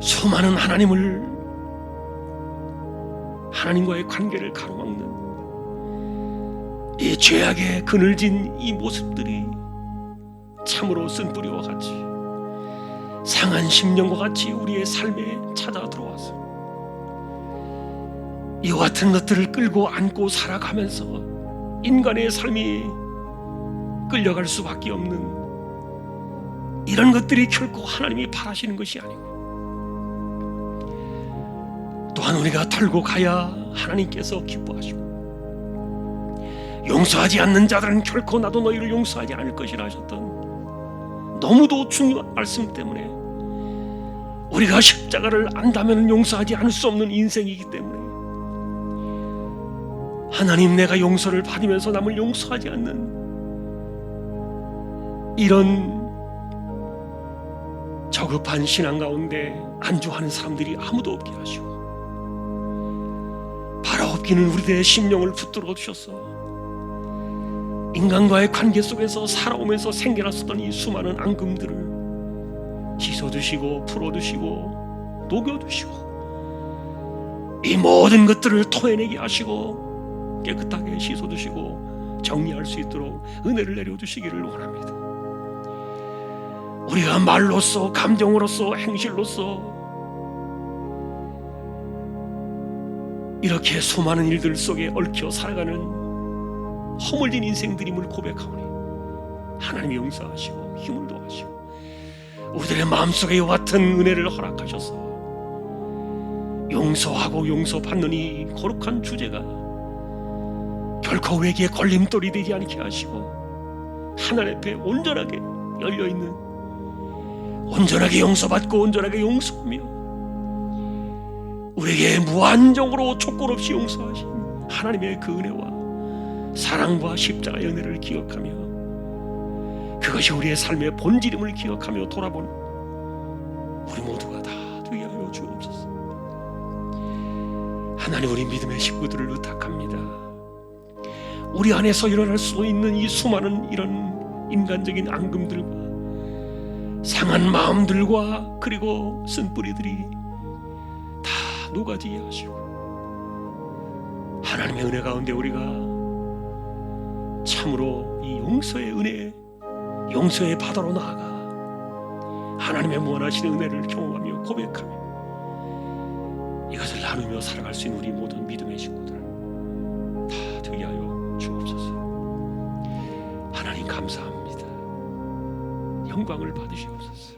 수많은 하나님과의 관계를 가로막는 이 죄악의 그늘진 이 모습들이 참으로 쓴뿌리와 같이 상한 심령과 같이 우리의 삶에 찾아 들어와서 이와 같은 것들을 끌고 안고 살아가면서 인간의 삶이 끌려갈 수밖에 없는 이런 것들이 결코 하나님이 바라시는 것이 아니고 또한 우리가 털고 가야 하나님께서 기뻐하시고 용서하지 않는 자들은 결코 나도 너희를 용서하지 않을 것이라 하셨던 너무도 중요한 말씀 때문에 우리가 십자가를 안다면 용서하지 않을 수 없는 인생이기 때문에 하나님, 내가 용서를 받으면서 남을 용서하지 않는 이런 저급한 신앙 가운데 안주하는 사람들이 아무도 없게 하시고 바라옵기는 우리들의 심령을 붙들어 주셔서 인간과의 관계 속에서 살아오면서 생겨났었던 이 수많은 앙금들을 씻어주시고 풀어주시고 녹여주시고 이 모든 것들을 토해내게 하시고 깨끗하게 씻어주시고 정리할 수 있도록 은혜를 내려주시기를 원합니다. 우리가 말로써, 감정으로써, 행실로써 이렇게 수많은 일들 속에 얽혀 살아가는 허물진 인생들임을 고백하오니 하나님이 용서하시고 힘을 더하시고 우리들의 마음속에 이와 같은 은혜를 허락하셔서 용서하고 용서받는 이 거룩한 주제가 결코 우리에게 걸림돌이 되지 않게 하시고 하나님 앞에 온전하게 열려있는, 온전하게 용서받고 온전하게 용서하며 우리에게 무한정으로 조건 없이 용서하신 하나님의 그 은혜와 사랑과 십자가의 은혜를 기억하며 그것이 우리의 삶의 본질임을 기억하며 돌아보는 우리 모두가 다 되게 하여 주옵소서. 하나님, 우리 믿음의 식구들을 의탁합니다. 우리 안에서 일어날 수 있는 이 수많은 이런 인간적인 앙금들과 상한 마음들과 그리고 쓴뿌리들이 다 녹아지게 하시고 하나님의 은혜 가운데 우리가 참으로 이 용서의 은혜, 용서의 바다로 나아가 하나님의 무한하신 은혜를 경험하며 고백하며 이것을 나누며 살아갈 수 있는 우리 모든 믿음의 식구들 다 되게 하여 주옵소서. 하나님, 감사합니다. 영광을 받으시옵소서.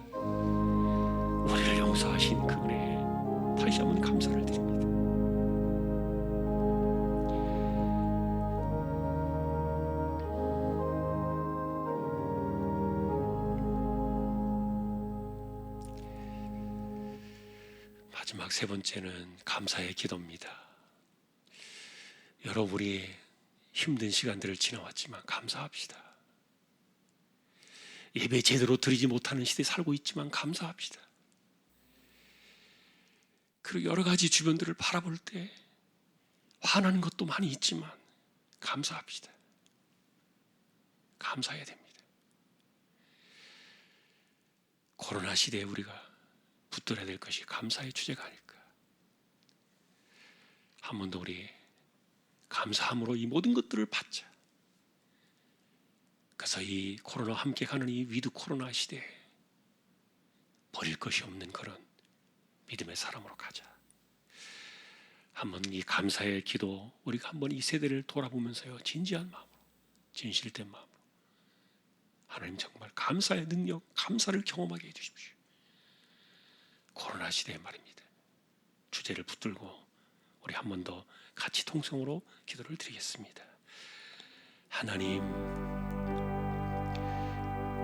우리를 용서하신 그 은혜에 다시 한번 감사를 드립니다. 마지막 세 번째는 감사의 기도입니다. 여러분, 우리 힘든 시간들을 지나왔지만 감사합시다. 예배 제대로 드리지 못하는 시대에 살고 있지만 감사합시다. 그리고 여러 가지 주변들을 바라볼 때 화나는 것도 많이 있지만 감사합시다. 감사해야 됩니다. 코로나 시대에 우리가 붙들어야 될 것이 감사의 주제가 아닐까. 한 번 더 우리 감사함으로 이 모든 것들을 받자. 그래서 이 코로나와 함께 가는 이 위드 코로나 시대에 버릴 것이 없는 그런 믿음의 사람으로 가자. 한번 이 감사의 기도, 우리가 한번 이 세대를 돌아보면서요, 진지한 마음으로, 진실된 마음으로 하나님 정말 감사의 능력, 감사를 경험하게 해주십시오. 코로나 시대에 말입니다. 주제를 붙들고 우리 한 번 더 같이 통성으로 기도를 드리겠습니다. 하나님,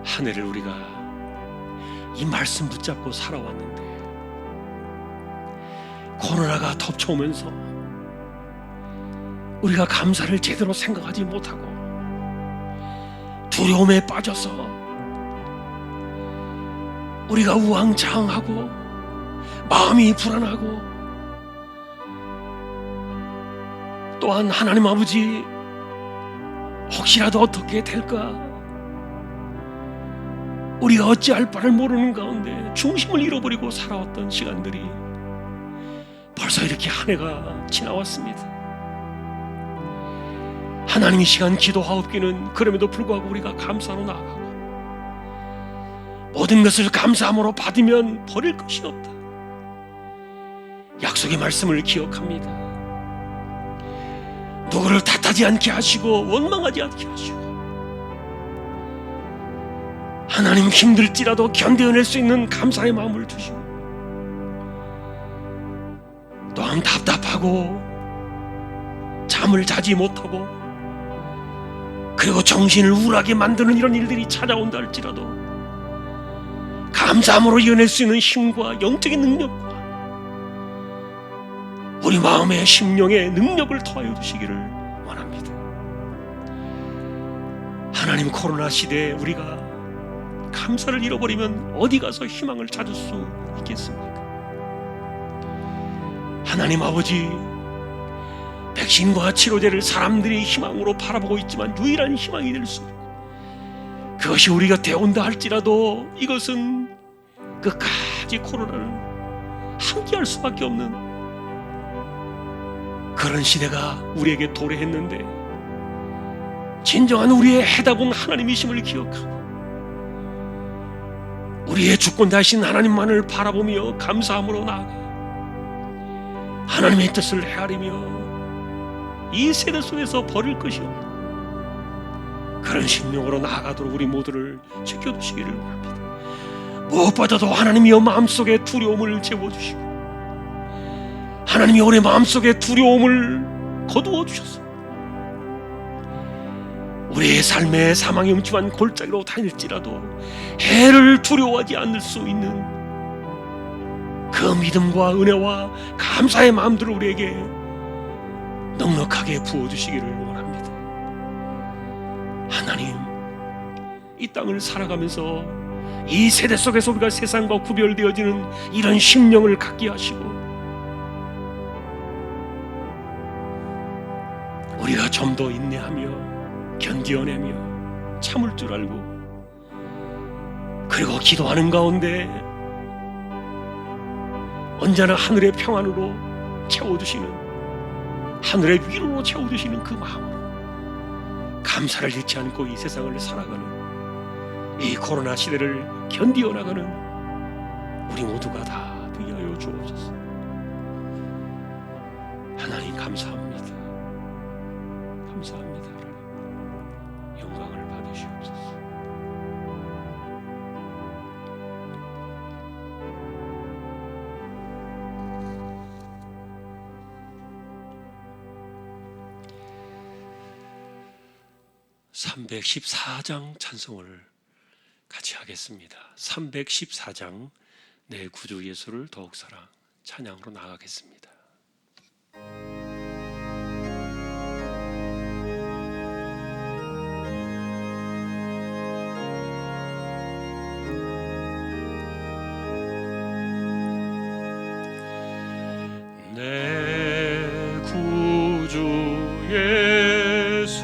한 해를 우리가 이 말씀 붙잡고 살아왔는데 코로나가 덮쳐오면서 우리가 감사를 제대로 생각하지 못하고 두려움에 빠져서 우리가 우왕좌왕하고 마음이 불안하고, 또한 하나님 아버지, 혹시라도 어떻게 될까, 우리가 어찌할 바를 모르는 가운데 중심을 잃어버리고 살아왔던 시간들이 벌써 이렇게 한 해가 지나왔습니다. 하나님의 시간 기도하옵기는 그럼에도 불구하고 우리가 감사로 나아가고 모든 것을 감사함으로 받으면 버릴 것이 없다. 약속의 말씀을 기억합니다. 누구를 탓하지 않게 하시고 원망하지 않게 하시고, 하나님 힘들지라도 견뎌낼 수 있는 감사의 마음을 주시고, 또한 답답하고 잠을 자지 못하고 그리고 정신을 우울하게 만드는 이런 일들이 찾아온다 할지라도 감사함으로 이겨낼 수 있는 힘과 영적인 능력과 우리 마음의 심령의 능력을 더하여 주시기를 원합니다. 하나님, 코로나 시대에 우리가 감사를 잃어버리면 어디 가서 희망을 찾을 수 있겠습니까? 하나님 아버지, 백신과 치료제를 사람들이 희망으로 바라보고 있지만 유일한 희망이 될 수 있고, 그것이 우리 곁에 온다 할지라도 이것은 끝까지 코로나를 함께할 수밖에 없는 그런 시대가 우리에게 도래했는데, 진정한 우리의 해답은 하나님이심을 기억하고 우리의 주권 되신 하나님만을 바라보며 감사함으로 나아가 하나님의 뜻을 헤아리며 이 세대 속에서 버릴 것이 없는 그런 심령으로 나아가도록 우리 모두를 지켜주시기를 원합니다. 무엇보다도 하나님이여 마음속에 두려움을 재워주시고 하나님이 우리 마음속에 두려움을 거두어 주셨습니다. 우리의 삶의 사망의 음침한 골짜기로 다닐지라도 해를 두려워하지 않을 수 있는 그 믿음과 은혜와 감사의 마음들을 우리에게 넉넉하게 부어주시기를 원합니다. 하나님, 이 땅을 살아가면서 이 세대 속에서 우리가 세상과 구별되어지는 이런 심령을 갖게 하시고 우리가 좀 더 인내하며 견디어내며 참을 줄 알고, 그리고 기도하는 가운데 언제나 하늘의 평안으로 채워주시는, 하늘의 위로로 채워주시는 그 마음으로 감사를 잃지 않고 이 세상을 살아가는, 이 코로나 시대를 견디어 나가는 우리 모두가 다 되게 하여 주옵소서. 하나님 감사합니다. 감사합니다. 하나님 영광을 받으시옵소서. (314장) 찬송을 같이 하겠습니다. 314장 내 구주 예수를 더욱 사랑, 찬양으로 나가겠습니다. 내 구주 예수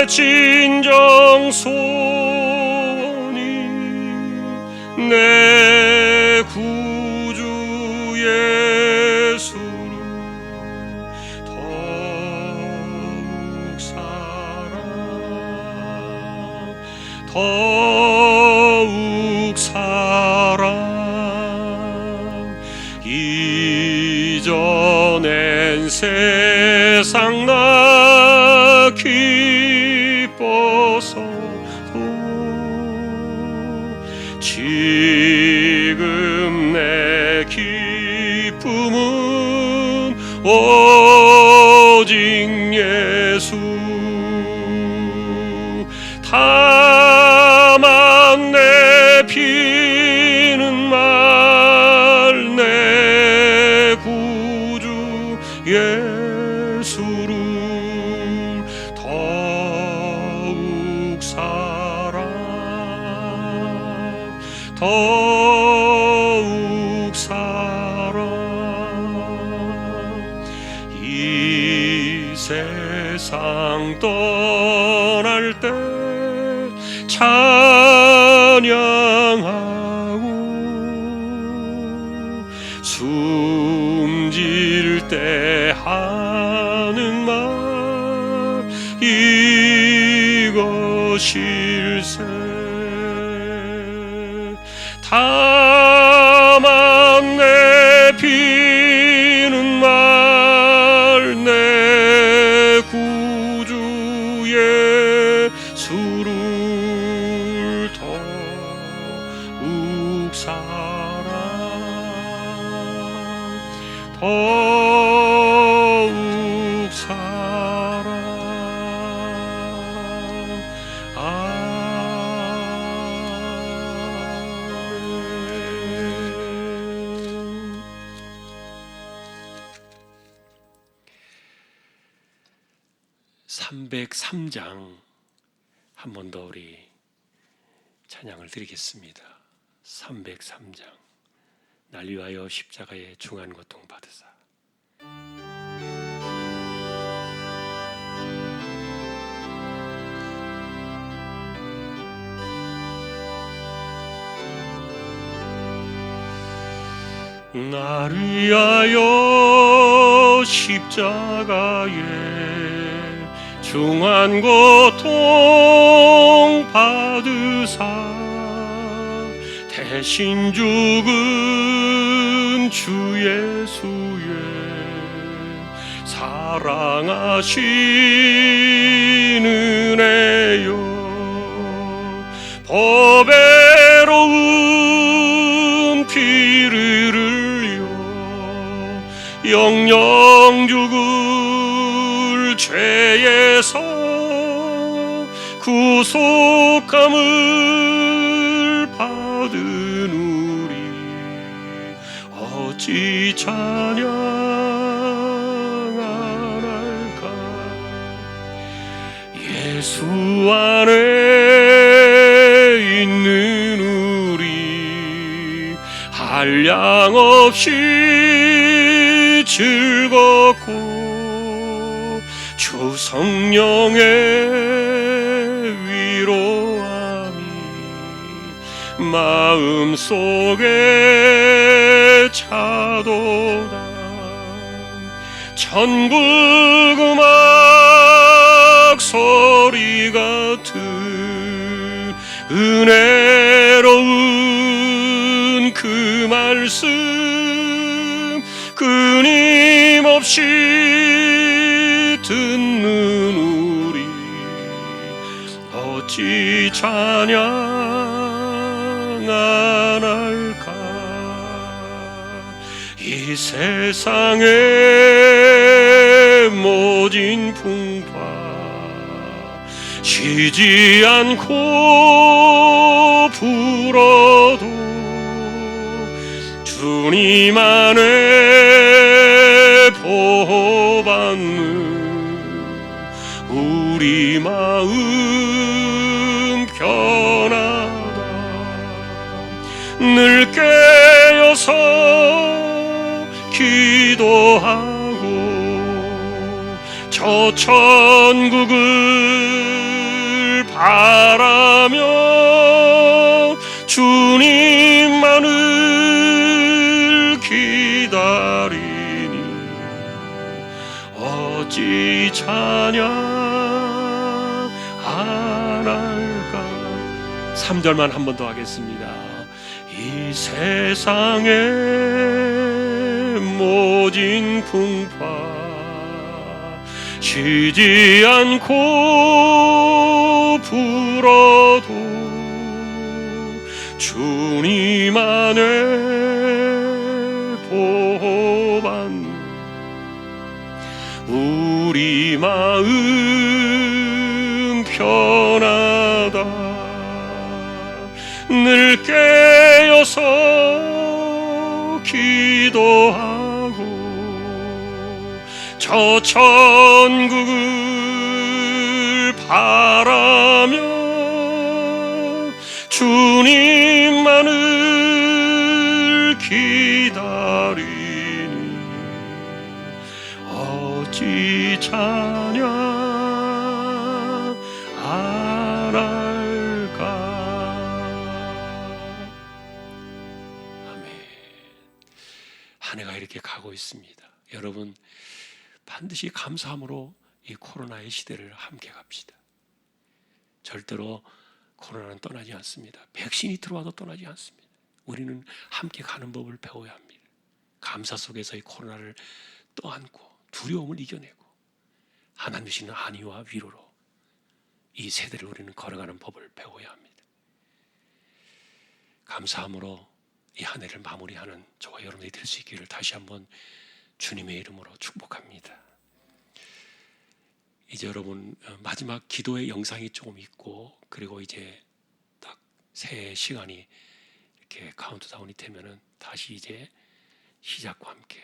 진정 소원이 내 구주 예수를 더욱 사랑 이전엔 세상 나 기뻐서도 지금 내 기쁨은 오직 예수 다만 내피는 말 내 구주 예수를 더욱 사랑 이 세상 떠날 때 찬양하고 숨질 때 하는 말 이것일세 다만 내피는 말 내 구주 예수를 더욱 사랑 아멘. 303장 한 번 더 우리 찬양을 드리겠습니다. 303장 날 위하여 십자가에 중한 고통 받으사 날 위하여 십자가에 중한 고통 받으사 대신 죽은 주 예수의 사랑하신 은혜여 법애로운 피를 흘려 영영 죽을 죄에서 구속함을 받은 우리 어찌 찬양 안 할까 예수 안에 있는 우리 한량없이 즐겁고 주 성령의 위로함이 마음속에 차도다 천국 음악 소리 같은 은혜로운 그 말씀 끊임없이 듣는 우리 어찌 찬양 안 할까 이 세상의 모진 풍파 쉬지 않고 불어도 주님 안에 보호받는 우리 마음 편하다 늘 깨어서 기도하고 저 천국을 바라며 주님만을 기다리니 어찌 찬양 안 할까. 3절만 한 번 더 하겠습니다. 이 세상의 모진 풍파 쉬지 않고 불어도 주님 안에 보호받는 우리 마음 편하다. 늘 깨어서 기도하고 저 천국을 바라며 주님만을 기다리니 어찌 찬양 안 할까. 아멘. 한 해가 이렇게 가고 있습니다. 여러분 반드시 감사함으로 이 코로나의 시대를 함께 갑시다. 절대로 코로나는 떠나지 않습니다. 백신이 들어와도 떠나지 않습니다. 우리는 함께 가는 법을 배워야 합니다. 감사 속에서 이 코로나를 떠안고 두려움을 이겨내고 하나님 주시는 안위와 위로로 이 세대를 우리는 걸어가는 법을 배워야 합니다. 감사함으로 이 한 해를 마무리하는 저와 여러분이 될 수 있기를 다시 한번 주님의 이름으로 축복합니다. 이제 여러분 마지막 기도의 영상이 조금 있고 그리고 이제 딱 새해 시간이 이렇게 카운트다운이 되면은 다시 이제 시작과 함께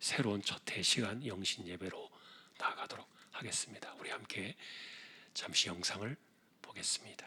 새로운 첫 해 시간 영신 예배로 나아가도록 하겠습니다. 우리 함께 잠시 영상을 보겠습니다.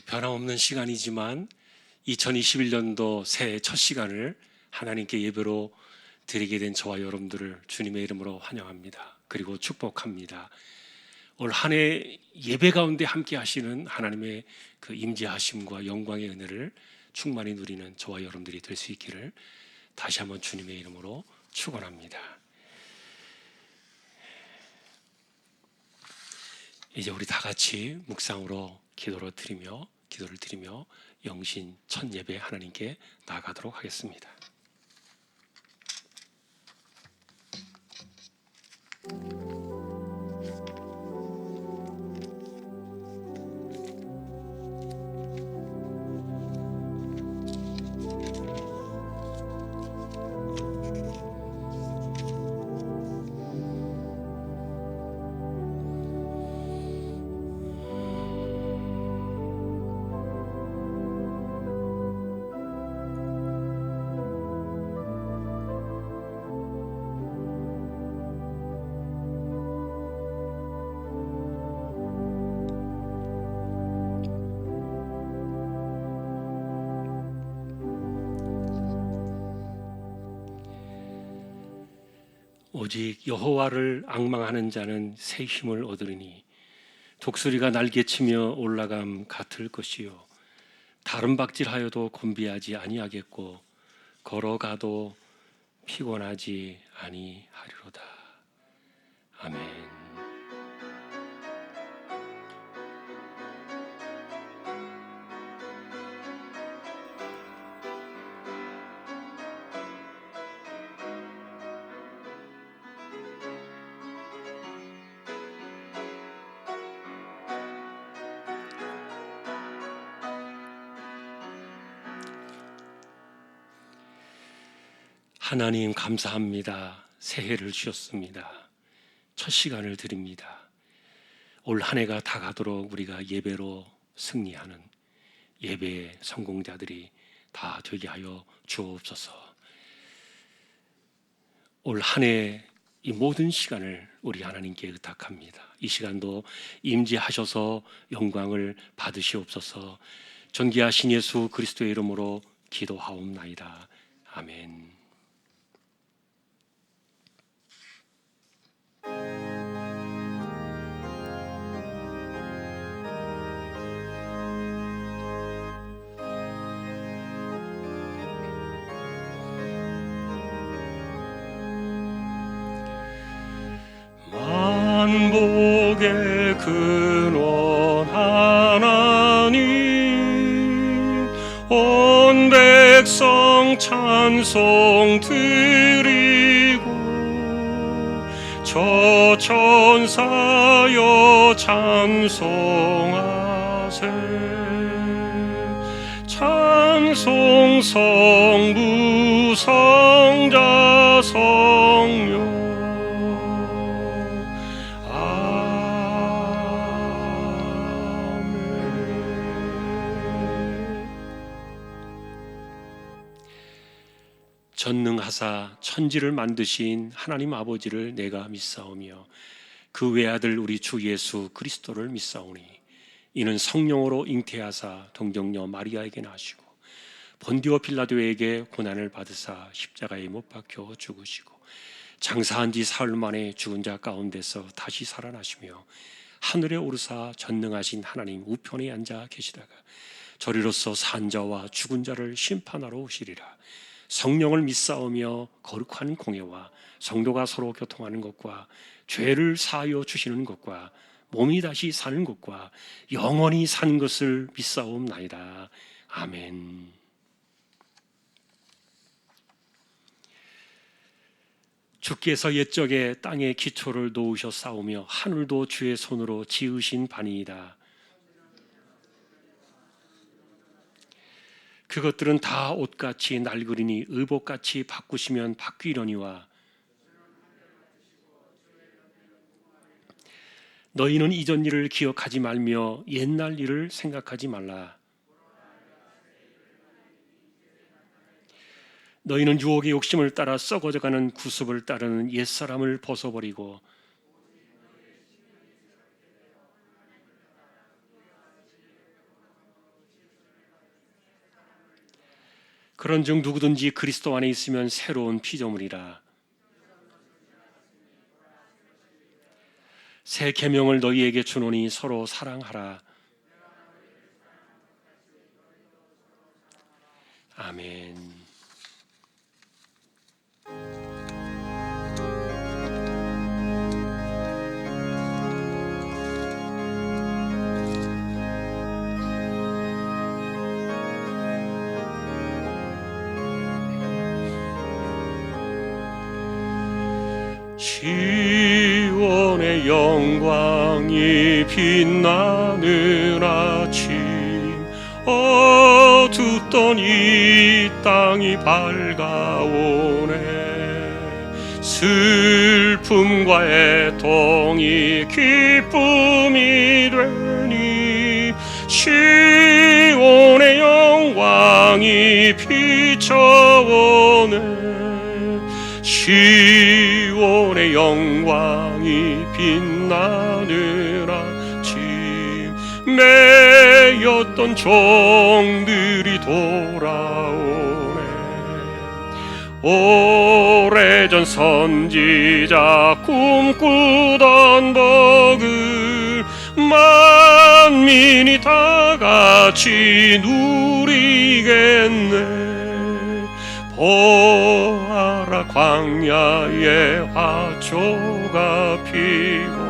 변함없는 시간이지만 2021년도 새해 첫 시간을 하나님께 예배로 드리게 된 저와 여러분들을 주님의 이름으로 환영합니다. 그리고 축복합니다. 올 한 해 예배 가운데 함께 하시는 하나님의 그 임재하심과 영광의 은혜를 충만히 누리는 저와 여러분들이 될 수 있기를 다시 한번 주님의 이름으로 축원합니다. 이제 우리 다 같이 묵상으로 기도를 드리며 영신 첫 예배 하나님께 나아가도록 하겠습니다. 오직 여호와를 앙망하는 자는 새 힘을 얻으리니 독수리가 날개치며 올라감 같을 것이요 다른 박질하여도 곤비하지 아니하겠고 걸어가도 피곤하지 아니하리로다. 아멘. 하나님 감사합니다. 새해를 주셨습니다. 첫 시간을 드립니다. 올 한 해가 다 가도록 우리가 예배로 승리하는 예배의 성공자들이 다 되게 하여 주옵소서. 올 한 해 이 모든 시간을 우리 하나님께 의탁합니다. 이 시간도 임재하셔서 영광을 받으시옵소서. 존귀하신 예수 그리스도의 이름으로 기도하옵나이다. 아멘. 만복의 근원 하나님 온 백성 찬송 드리고 저 천사여 찬송하세 찬송 성부 성자 성령 전능하사 천지를 만드신 하나님 아버지를 내가 믿사오며 그 외아들 우리 주 예수 그리스도를 믿사오니 이는 성령으로 잉태하사 동정녀 마리아에게 나시고 본디오 빌라도에게 고난을 받으사 십자가에 못 박혀 죽으시고 장사한 지 사흘 만에 죽은 자 가운데서 다시 살아나시며 하늘에 오르사 전능하신 하나님 우편에 앉아 계시다가 저리로서 산 자와 죽은 자를 심판하러 오시리라. 성령을 믿사오며 거룩한 공예와 성도가 서로 교통하는 것과 죄를 사하여 주시는 것과 몸이 다시 사는 것과 영원히 사는 것을 믿사옵나이다. 아멘. 주께서 옛적에 땅에 기초를 놓으셔 싸우며 하늘도 주의 손으로 지으신 바니이다. 그것들은 다 옷같이 낡으리니 의복같이 바꾸시면 바뀌려니와 너희는 이전 일을 기억하지 말며 옛날 일을 생각하지 말라. 너희는 유혹의 욕심을 따라 썩어져가는 구습을 따르는 옛사람을 벗어버리고 그런즉 누구든지 그리스도 안에 있으면 새로운 피조물이라. 새 계명을 너희에게 주노니 서로 사랑하라. 아멘. 시온의 영광이 빛나는 아침, 어둡던 이 땅이 밝아오네. 슬픔과 애통이 기쁨이 되니 시온의 영광이 비춰오네. 시온의 영광이 빛나는 아침, 매였던 종들이 돌아오네. 오래전 선지자 꿈꾸던 복을 만민이 다 같이 누리겠네. 보아라, 광야에 화초가 피고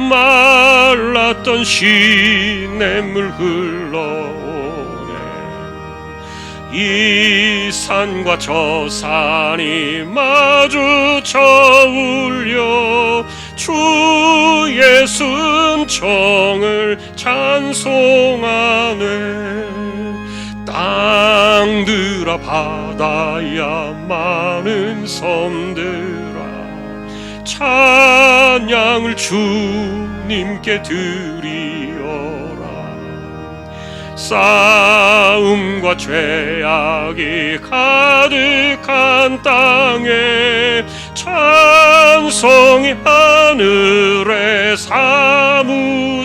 말랐던 시냇물 흘러오네. 이 산과 저 산이 마주쳐 울려 주 예수 은총을 찬송하네. 땅들아, 바다야, 많은 섬들아, 찬양을 주님께 드리어라. 싸움과 죄악이 가득한 땅에 찬송이 하늘에 사무치네.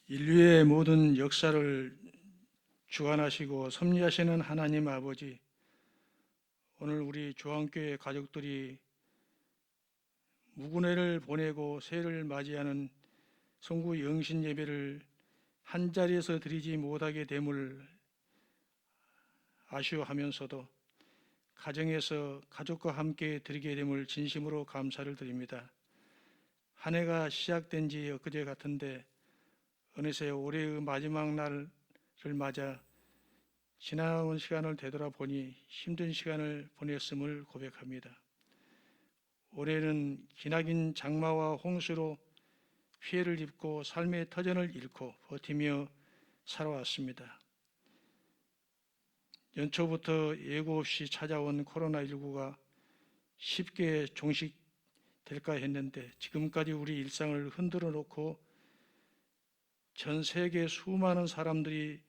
인류의 모든 역사를 주관하시고 섭리하시는 하나님 아버지, 오늘 우리 조항교회 가족들이 무군해를 보내고 새해를 맞이하는 성구 영신 예배를 한자리에서 드리지 못하게 됨을 아쉬워하면서도 가정에서 가족과 함께 드리게 됨을 진심으로 감사를 드립니다. 한 해가 시작된 지 엊그제 같은데 어느새 올해의 마지막 날을 맞아 지나온 시간을 되돌아보니 힘든 시간을 보냈음을 고백합니다. 올해는 기나긴 장마와 홍수로 피해를 입고 삶의 터전을 잃고 버티며 살아왔습니다. 연초부터 예고 없이 찾아온 코로나19가 쉽게 종식될까 했는데 지금까지 우리 일상을 흔들어 놓고 전 세계 수많은 사람들이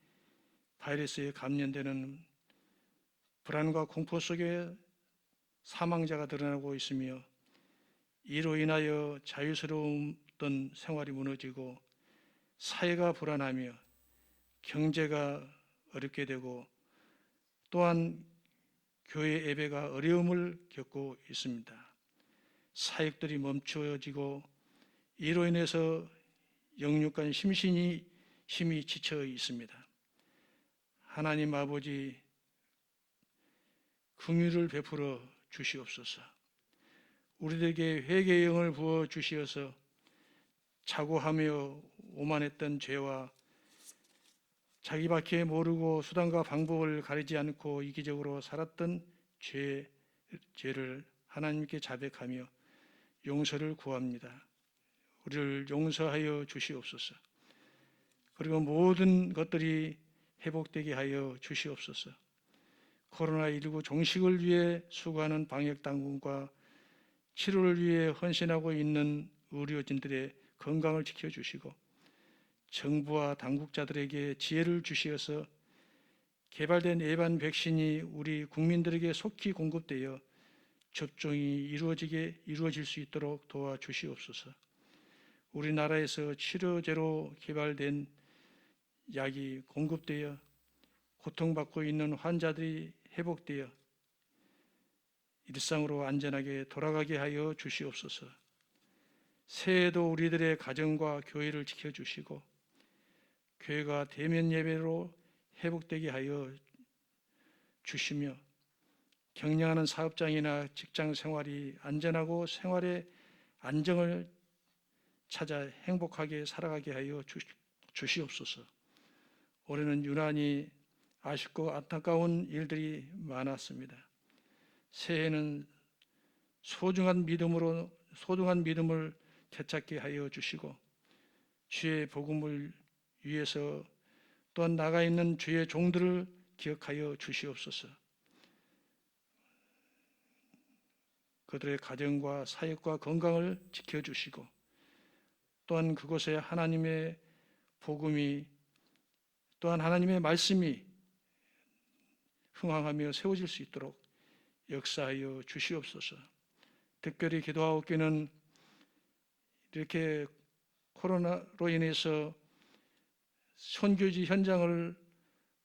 바이러스에 감염되는 불안과 공포 속에 사망자가 드러나고 있으며 이로 인하여 자유스러웠던 생활이 무너지고 사회가 불안하며 경제가 어렵게 되고 또한 교회 예배가 어려움을 겪고 있습니다. 사역들이 멈추어지고 이로 인해서 영육간 심신이 힘이 지쳐 있습니다. 하나님 아버지, 긍휼을 베풀어 주시옵소서. 우리들에게 회개의 영을 부어 주시어서 자고하며 오만했던 죄와 자기밖에 모르고 수단과 방법을 가리지 않고 이기적으로 살았던 죄를 하나님께 자백하며 용서를 구합니다. 우리를 용서하여 주시옵소서. 그리고 모든 것들이 회복되게 하여 주시옵소서. 코로나19 종식을 위해 수고하는 방역당국과 치료를 위해 헌신하고 있는 의료진들의 건강을 지켜주시고 정부와 당국자들에게 지혜를 주시어서 개발된 예방 백신이 우리 국민들에게 속히 공급되어 접종이 이루어질 수 있도록 도와주시옵소서. 우리나라에서 치료제로 개발된 약이 공급되어 고통받고 있는 환자들이 회복되어 일상으로 안전하게 돌아가게 하여 주시옵소서. 새해에도 우리들의 가정과 교회를 지켜주시고 교회가 대면 예배로 회복되게 하여 주시며 경영하는 사업장이나 직장 생활이 안전하고 생활의 안정을 찾아 행복하게 살아가게 하여 주시옵소서. 올해는 유난히 아쉽고 안타까운 일들이 많았습니다. 새해에는 소중한 믿음을 되찾게 하여 주시고 주의 복음을 위해서 또한 나가 있는 주의 종들을 기억하여 주시옵소서. 그들의 가정과 사역과 건강을 지켜주시고 또한 그곳에 하나님의 복음이 또한 하나님의 말씀이 흥황하며 세워질 수 있도록 역사하여 주시옵소서. 특별히 기도하옵기는 이렇게 코로나로 인해서 선교지 현장을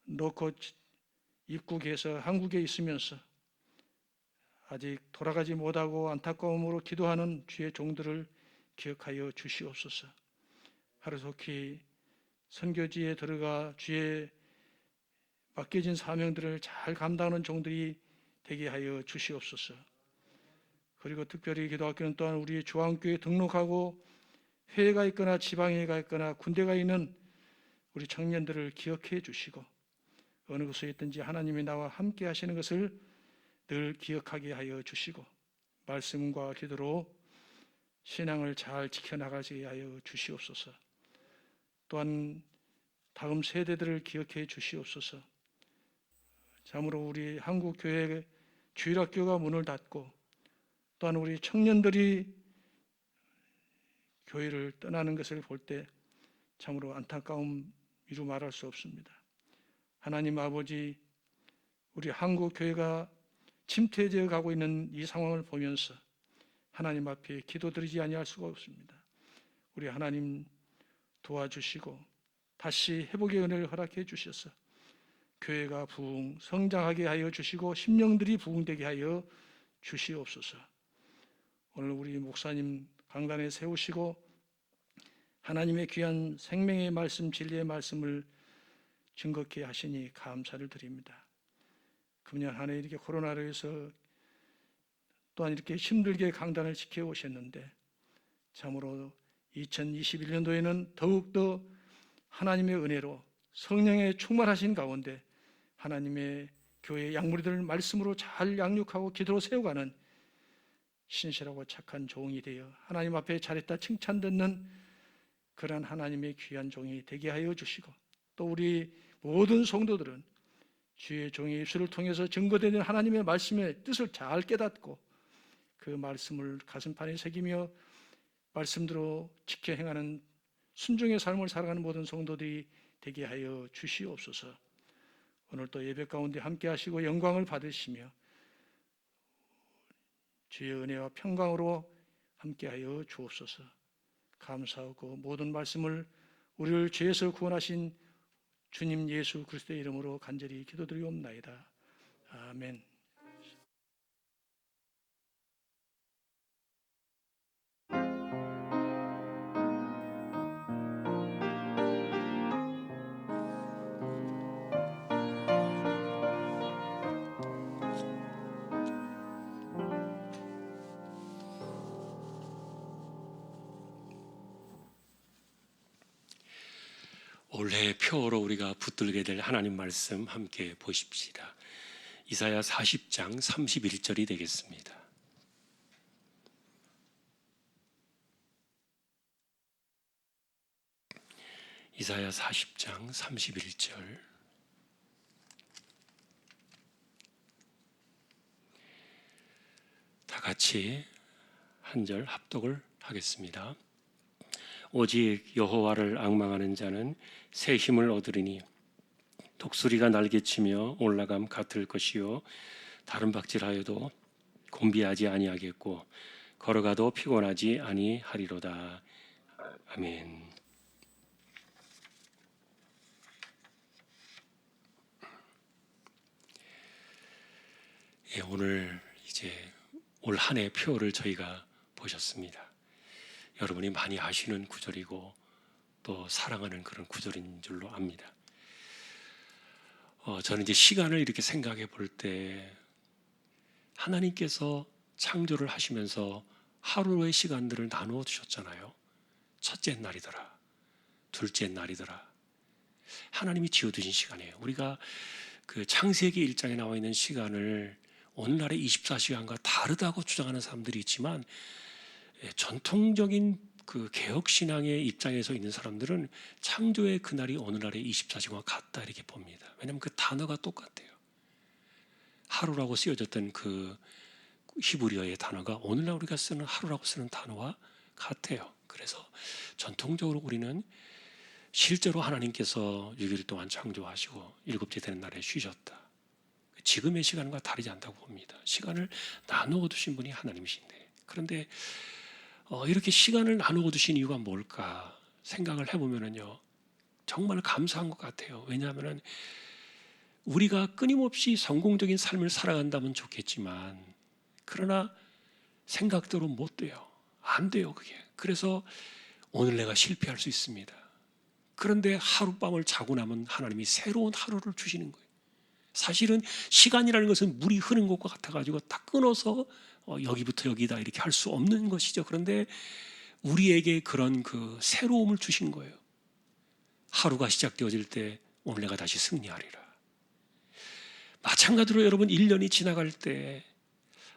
놓고 입국해서 한국에 있으면서 아직 돌아가지 못하고 안타까움으로 기도하는 주의 종들을 기억하여 주시옵소서. 하루속히 선교지에 들어가 주의 맡겨진 사명들을 잘 감당하는 종들이 되게 하여 주시옵소서. 그리고 특별히 기도하기는 또한 우리 주한교회에 등록하고 회가 있거나 지방에 가 있거나 군대가 있는 우리 청년들을 기억해 주시고 어느 곳에 있든지 하나님이 나와 함께 하시는 것을 늘 기억하게 하여 주시고 말씀과 기도로 신앙을 잘 지켜나가게 하여 주시옵소서. 또한 다음 세대들을 기억해 주시옵소서. 참으로 우리 한국교회 주일학교가 문을 닫고 또한 우리 청년들이 교회를 떠나는 것을 볼 때 참으로 안타까움이로 말할 수 없습니다. 하나님 아버지, 우리 한국교회가 침체되어 가고 있는 이 상황을 보면서 하나님 앞에 기도드리지 아니할 수가 없습니다. 우리 하나님 도와주시고 다시 회복의 은혜를 허락해 주셔서 교회가 부흥 성장하게 하여 주시고 심령들이 부흥되게 하여 주시옵소서. 오늘 우리 목사님 강단에 세우시고 하나님의 귀한 생명의 말씀, 진리의 말씀을 증거케 하시니 감사를 드립니다. 금년 한 해 이렇게 코로나로 해서 또한 이렇게 힘들게 강단을 지켜오셨는데 참으로 2021년도에는 더욱더 하나님의 은혜로 성령의 충만하신 가운데 하나님의 교회 양무리들을 말씀으로 잘 양육하고 기도로 세워가는 신실하고 착한 종이 되어 하나님 앞에 잘했다 칭찬 듣는 그러한 하나님의 귀한 종이 되게 하여 주시고 또 우리 모든 성도들은 주의 종의 입술을 통해서 증거되는 하나님의 말씀의 뜻을 잘 깨닫고 그 말씀을 가슴판에 새기며 말씀대로 지켜 행하는 순종의 삶을 살아가는 모든 성도들이 되게 하여 주시옵소서. 오늘 또 예배 가운데 함께 하시고 영광을 받으시며 주의 은혜와 평강으로 함께 하여 주옵소서. 감사하고 모든 말씀을 우리를 죄에서 구원하신 주님 예수 그리스도의 이름으로 간절히 기도드리옵나이다. 아멘. 올해 표어로 우리가 붙들게 될 하나님 말씀 함께 보십시다. 이사야 40장 31절이 되겠습니다. 이사야 40장 31절. 다 같이 한 절 합독을 하겠습니다. 오직 여호와를 앙망하는 자는 새 힘을 얻으리니 독수리가 날개치며 올라감 같을 것이요 다른 박질하여도 곤비하지 아니하겠고 걸어가도 피곤하지 아니하리로다. 아멘. 예, 오늘 이제 올 한 해 표를 저희가 보셨습니다. 여러분이 많이 아시는 구절이고 또 사랑하는 그런 구절인 줄로 압니다. 저는 이제 시간을 이렇게 생각해 볼 때 하나님께서 창조를 하시면서 하루의 시간들을 나누어 주셨잖아요. 첫째 날이더라, 둘째 날이더라. 하나님이 지어두신 시간이에요. 우리가 그 창세기 1장에 나와 있는 시간을 오늘날의 24시간과 다르다고 주장하는 사람들이 있지만 전통적인 그 개혁신앙의 입장에서 있는 사람들은 창조의 그날이 오늘날의 24시간과 같다 이렇게 봅니다. 왜냐하면 그 단어가 똑같아요. 하루라고 쓰여졌던 그 히브리어의 단어가 오늘날 우리가 쓰는 하루라고 쓰는 단어와 같아요. 그래서 전통적으로 우리는 실제로 하나님께서 6일 동안 창조하시고 일곱째 되는 날에 쉬셨다. 지금의 시간과 다르지 않다고 봅니다. 시간을 나누어 두신 분이 하나님이신데, 그런데 이렇게 시간을 나누어 두신 이유가 뭘까 생각을 해보면요, 정말 감사한 것 같아요. 왜냐하면 우리가 끊임없이 성공적인 삶을 살아간다면 좋겠지만, 그러나 생각대로 못 돼요. 안 돼요, 그게. 그래서 오늘 내가 실패할 수 있습니다. 그런데 하룻밤을 자고 나면 하나님이 새로운 하루를 주시는 거예요. 사실은 시간이라는 것은 물이 흐르는 것과 같아가지고 딱 끊어서 여기부터 여기다 이렇게 할 수 없는 것이죠. 그런데 우리에게 그런 그 새로움을 주신 거예요. 하루가 시작되어질 때 오늘 내가 다시 승리하리라. 마찬가지로 여러분 1년이 지나갈 때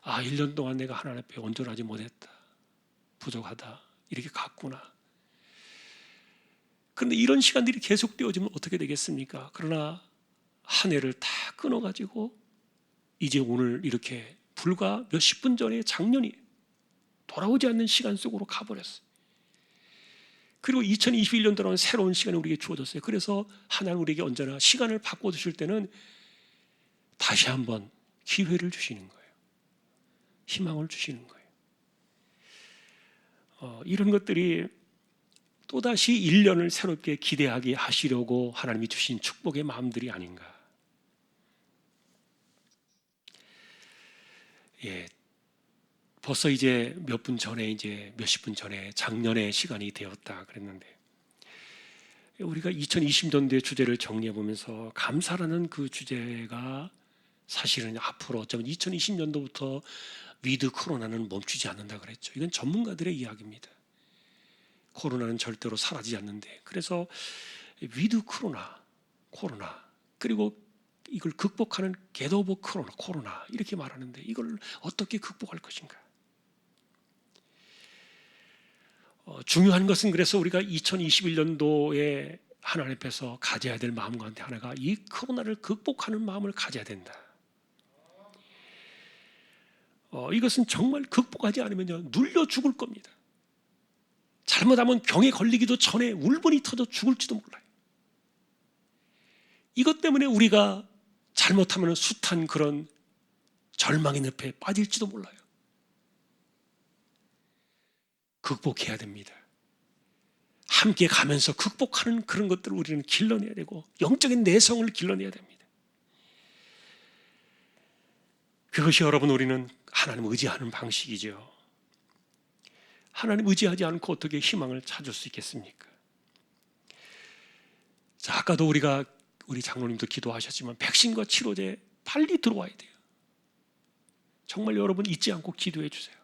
1년 동안 내가 하나님 앞에 온전하지 못했다, 부족하다, 이렇게 갔구나. 그런데 이런 시간들이 계속되어지면 어떻게 되겠습니까? 그러나 한 해를 다 끊어가지고 이제 오늘 이렇게 불과 몇십 분 전에 작년이 돌아오지 않는 시간 속으로 가버렸어요. 그리고 2021년도라는 새로운 시간이 우리에게 주어졌어요. 그래서 하나님 우리에게 언제나 시간을 바꿔주실 때는 다시 한번 기회를 주시는 거예요. 희망을 주시는 거예요. 이런 것들이 또다시 1년을 새롭게 기대하게 하시려고 하나님이 주신 축복의 마음들이 아닌가. 예, 벌써 이제 몇 분 전에, 이제 몇십 분 전에 작년의 시간이 되었다 그랬는데, 우리가 2020년도의 주제를 정리해 보면서 감사라는 그 주제가 사실은 앞으로 어쩌면 2020년도부터 위드 코로나는 멈추지 않는다 그랬죠. 이건 전문가들의 이야기입니다. 코로나는 절대로 사라지지 않는데, 그래서 위드 코로나 그리고 이걸 극복하는 get over 코로나 이렇게 말하는데, 이걸 어떻게 극복할 것인가? 중요한 것은, 그래서 우리가 2021년도에 하나님 앞에서 가져야 될 마음 가운데 하나가 이 코로나를 극복하는 마음을 가져야 된다. 이것은 정말 극복하지 않으면요, 눌려 죽을 겁니다. 잘못하면 병에 걸리기도 전에 울분이 터져 죽을지도 몰라요. 이것 때문에 우리가 잘못하면 숱한 그런 절망의 늪에 빠질지도 몰라요. 극복해야 됩니다. 함께 가면서 극복하는 그런 것들을 우리는 길러내야 되고, 영적인 내성을 길러내야 됩니다. 그것이 여러분, 우리는 하나님 의지하는 방식이죠. 하나님 의지하지 않고 어떻게 희망을 찾을 수 있겠습니까? 자, 아까도 우리 장로님도 기도하셨지만 백신과 치료제 빨리 들어와야 돼요. 정말 여러분 잊지 않고 기도해 주세요.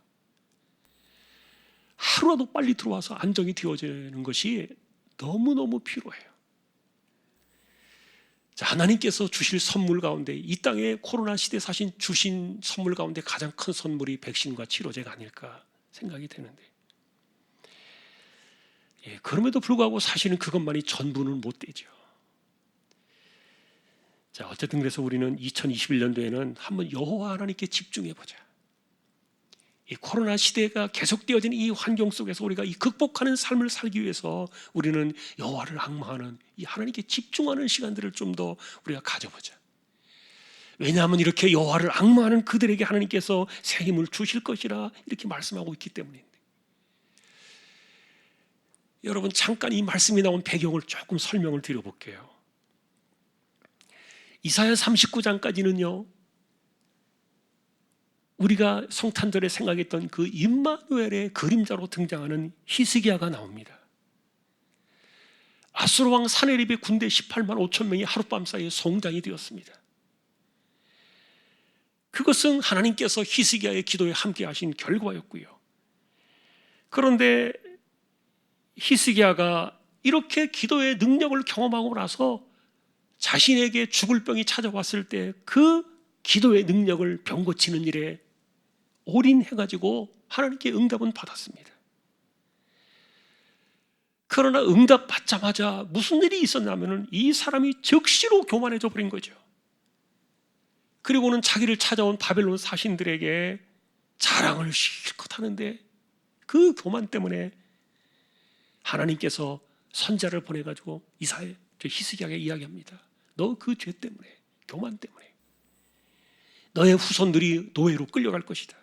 하루라도 빨리 들어와서 안정이 되어지는 것이 너무너무 필요해요. 자, 하나님께서 주실 선물 가운데 이 땅에 코로나 시대 사신 주신 선물 가운데 가장 큰 선물이 백신과 치료제가 아닐까 생각이 되는데, 그럼에도 불구하고 사실은 그것만이 전부는 못 되죠. 자, 어쨌든 그래서 우리는 2021년도에는 한번 여호와 하나님께 집중해 보자. 이 코로나 시대가 계속되어지는 이 환경 속에서 우리가 이 극복하는 삶을 살기 위해서 우리는 여호와를 앙망하는 이 하나님께 집중하는 시간들을 좀 더 우리가 가져보자. 왜냐하면 이렇게 여호와를 앙망하는 그들에게 하나님께서 새 힘을 주실 것이라 이렇게 말씀하고 있기 때문입니다. 여러분, 잠깐 이 말씀이 나온 배경을 조금 설명을 드려볼게요. 이사야 39장까지는요, 우리가 성탄절에 생각했던 그 임마누엘의 그림자로 등장하는 히스기야가 나옵니다. 아수르 왕 사네립의 군대 18만 5천 명이 하룻밤 사이에 송장이 되었습니다. 그것은 하나님께서 히스기야의 기도에 함께 하신 결과였고요. 그런데 히스기야가 이렇게 기도의 능력을 경험하고 나서 자신에게 죽을 병이 찾아왔을 때 그 기도의 능력을 병 고치는 일에 올인해가지고 하나님께 응답은 받았습니다. 그러나 응답 받자마자 무슨 일이 있었냐면 이 사람이 즉시로 교만해져 버린 거죠. 그리고는 자기를 찾아온 바벨론 사신들에게 자랑을 실컷 하는데 그 교만 때문에 하나님께서 선자를 보내가지고 히스기야에게 이야기합니다. 너 그 죄 때문에, 교만 때문에 너의 후손들이 노예로 끌려갈 것이다.